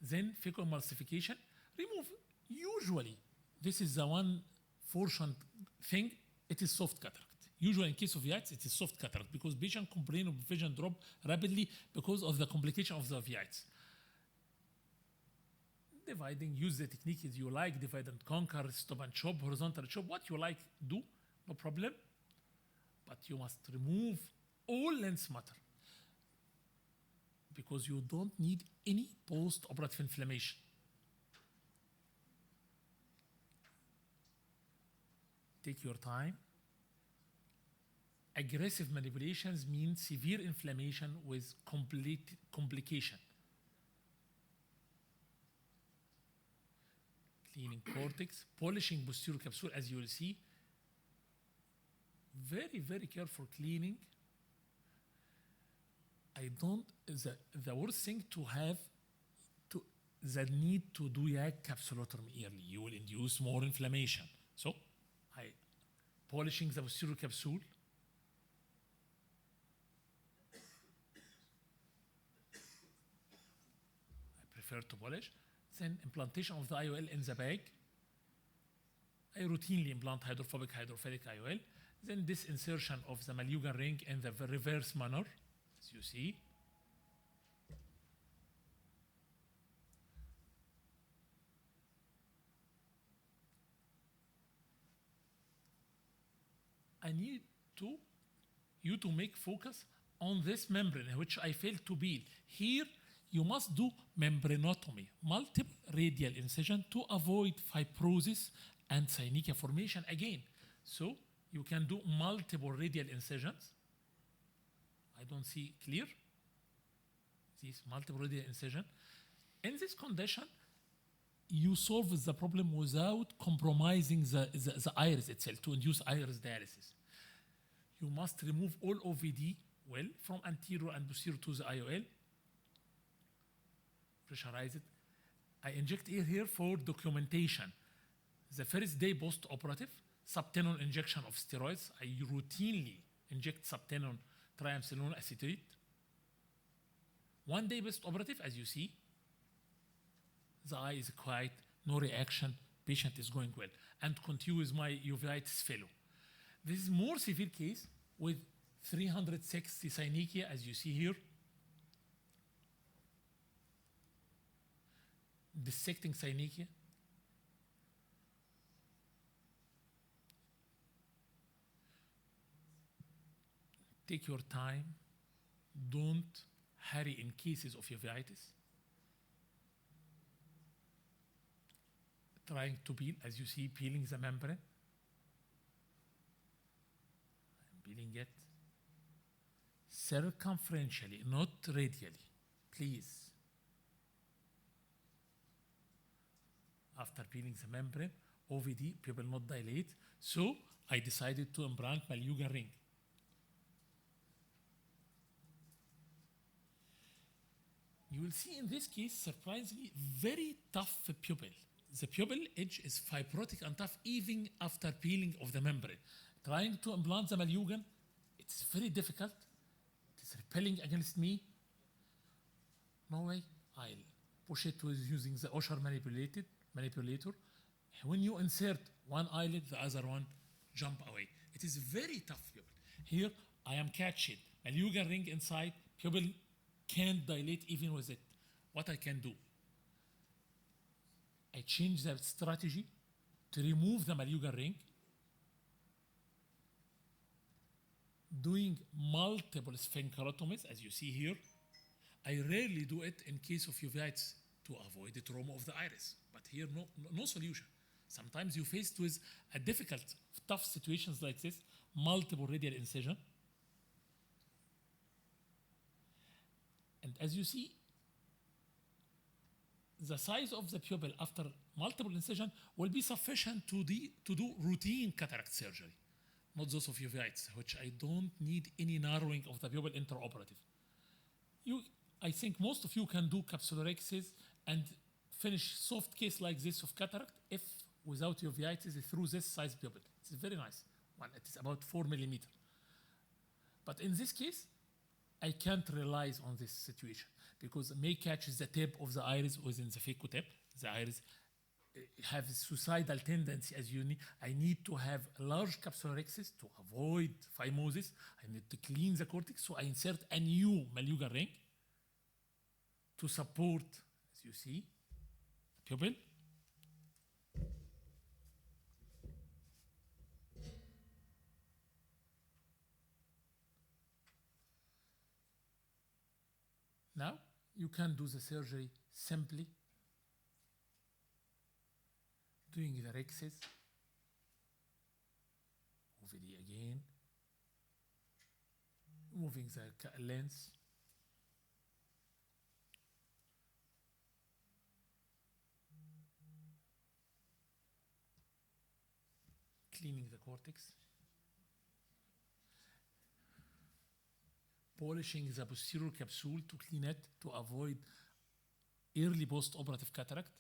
Then fecal emulsification. Remove, usually, this is the one fortunate thing, it is soft cataract. Usually in case of uveitis, it is soft cataract because patient complain of vision drop rapidly because of the complication of the uveitis. Dividing, use the technique as you like, divide and conquer, stop and chop, horizontal chop, what you like, do, no problem. But you must remove all lens matter because you don't need any post-operative inflammation. Take your time. Aggressive manipulations mean severe inflammation with complete complication. Cleaning cortex, polishing posterior capsule, as you will see. Very, very careful cleaning. The worst thing to have, the need to do YAG capsulotomy early. You will induce more inflammation. So, polishing the posterior capsule. I prefer to polish. Then implantation of the IOL in the bag. I routinely implant hydrophobic, hydrophilic IOL. Then this insertion of the Malugan ring in the reverse manner, as you see. I need you to make focus on this membrane, which I failed to peel. Here, you must do membranotomy, multiple radial incision to avoid fibrosis and synechial formation again. So you can do multiple radial incisions. I don't see clear. These multiple radial incision. In this condition, you solve the problem without compromising the iris itself to induce iris dialysis. You must remove all OVD well from anterior and posterior to the IOL. Pressurize it. I inject air here for documentation. The first day post-operative, subtenon injection of steroids. I routinely inject subtenon triamcinolone acetate. 1 day post-operative, as you see, the eye is quiet, no reaction, patient is going well, and continue with my uveitis fellow. This is more severe case with 360 synechia, as you see here. Dissecting synechia. Take your time. Don't hurry in cases of uveitis. Trying to peel, as you see, peeling the membrane. I'm peeling it circumferentially, not radially, please. After peeling the membrane, OVD, pupil not dilate, so I decided to implant Malugan ring. You will see in this case, surprisingly, very tough pupil. The pupil edge is fibrotic and tough even after peeling of the membrane. Trying to implant the Malugan, it's very difficult. It's repelling against me. No way. I'll push it with using the Osher manipulator. When you insert one eyelid, the other one jump away. It is very tough pupil. Here, I am catching Malugan ring inside. Pupil can't dilate even with it. What I can do? I change the strategy to remove the Malugan ring. doing multiple sphincterotomies, as you see here. I rarely do it in case of uveitis to avoid the trauma of the iris. But here, no solution. Sometimes you're faced with a difficult, tough situations like this, multiple radial incision. And as you see, the size of the pupil after multiple incision will be sufficient to do routine cataract surgery, not those of uveitis, which I don't need any narrowing of the pupil intraoperative. I think most of you can do capsulorhexis and finish soft case like this of cataract if without uveitis through this size pupil. It's very nice one. It is about 4 millimeter. But in this case, I can't rely on this situation because may catch the tip of the iris within the phaco-tip. The iris have a suicidal tendency as you need. I need to have a large capsulorhexis to avoid phimosis. I need to clean the cortex, so I insert a new maluga ring to support, as you see, the pupil. Now, you can do the surgery simply, doing the rhexis, OVD again, moving the lens, cleaning the cortex, polishing the posterior capsule to clean it to avoid early post-operative cataract.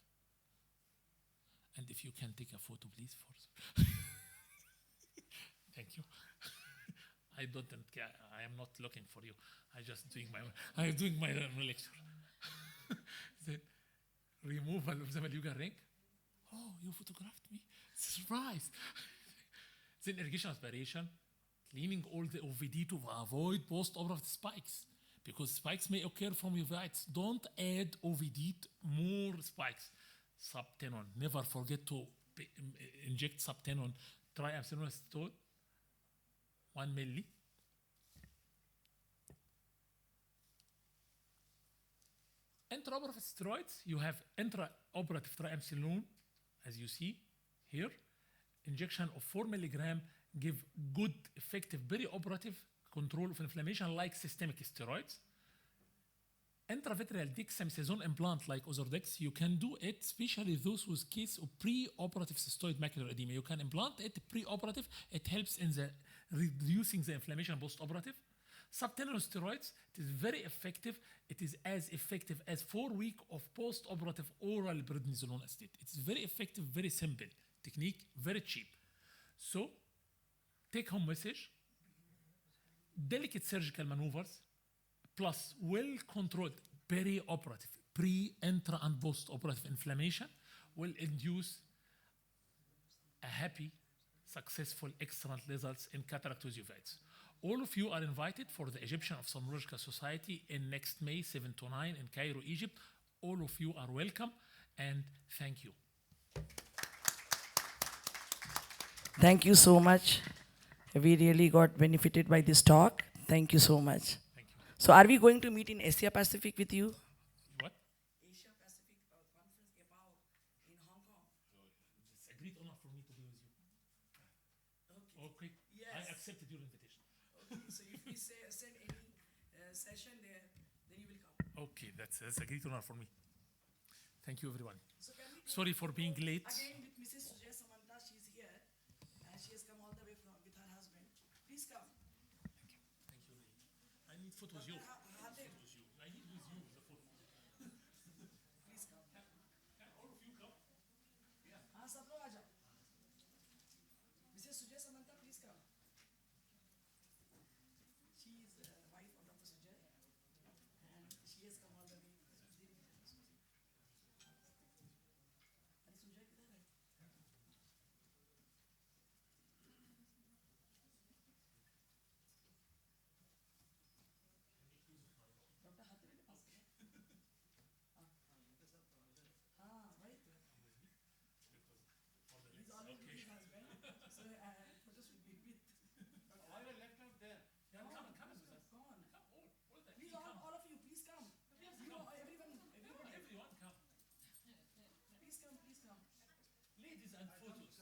And if you can take a photo, please, for thank you. I am not looking for you. I'm doing my lecture. The removal of the maluga ring. Oh, you photographed me. Surprise. Then irrigation aspiration, cleaning all the OVD to avoid post-operative spikes, because spikes may occur from uveitis. Don't add OVD to more spikes. Subtenon, never forget to inject subtenon, triamcinolone 1 milli. Intraoperative steroids, you have intraoperative triamcinolone, as you see here. Injection of 4 milligram give good, effective, perioperative control of inflammation like systemic steroids. Intravitreal dexamethasone implant like Ozurdex, you can do it, especially those with case of pre-operative cystoid macular edema. You can implant it pre-operative. It helps in the reducing the inflammation post-operative. Subtenon steroids, it is very effective. It is as effective as 4 weeks of post-operative oral prednisolone acetate. It's very effective, very simple technique, very cheap. So, take-home message: delicate surgical maneuvers plus well-controlled perioperative, pre-intra and post-operative inflammation will induce a happy, successful, excellent results in cataract with uveitis. All of you are invited for the Egyptian Ophthalmological Society in next May 7 to 9 in Cairo, Egypt. All of you are welcome, and thank you. Thank you so much. We really got benefited by this talk. Thank you so much. Thank you. So are we going to meet in Asia Pacific with you? What? Asia Pacific conference about in Hong Kong. It's a great honor for me to be with you. Okay. Yes. I accepted your invitation. Okay, so if we send any session there, then you will come. Okay, that's a great honor for me. Thank you, everyone. So can we Sorry for being late. again with Mrs. Sujay Samantha, she's here, and she has come all the way with her husband. Please come. Thank you. I need photos. You. Hatem, I need with you the photo. please come. Can all of you come? हाँ सब लोग आ जाओ. Mrs. Sujay Samantha, please come. She is wife of Dr. Sujay, and she has come all the way. अरे सुजय किधर है? Bluetooth.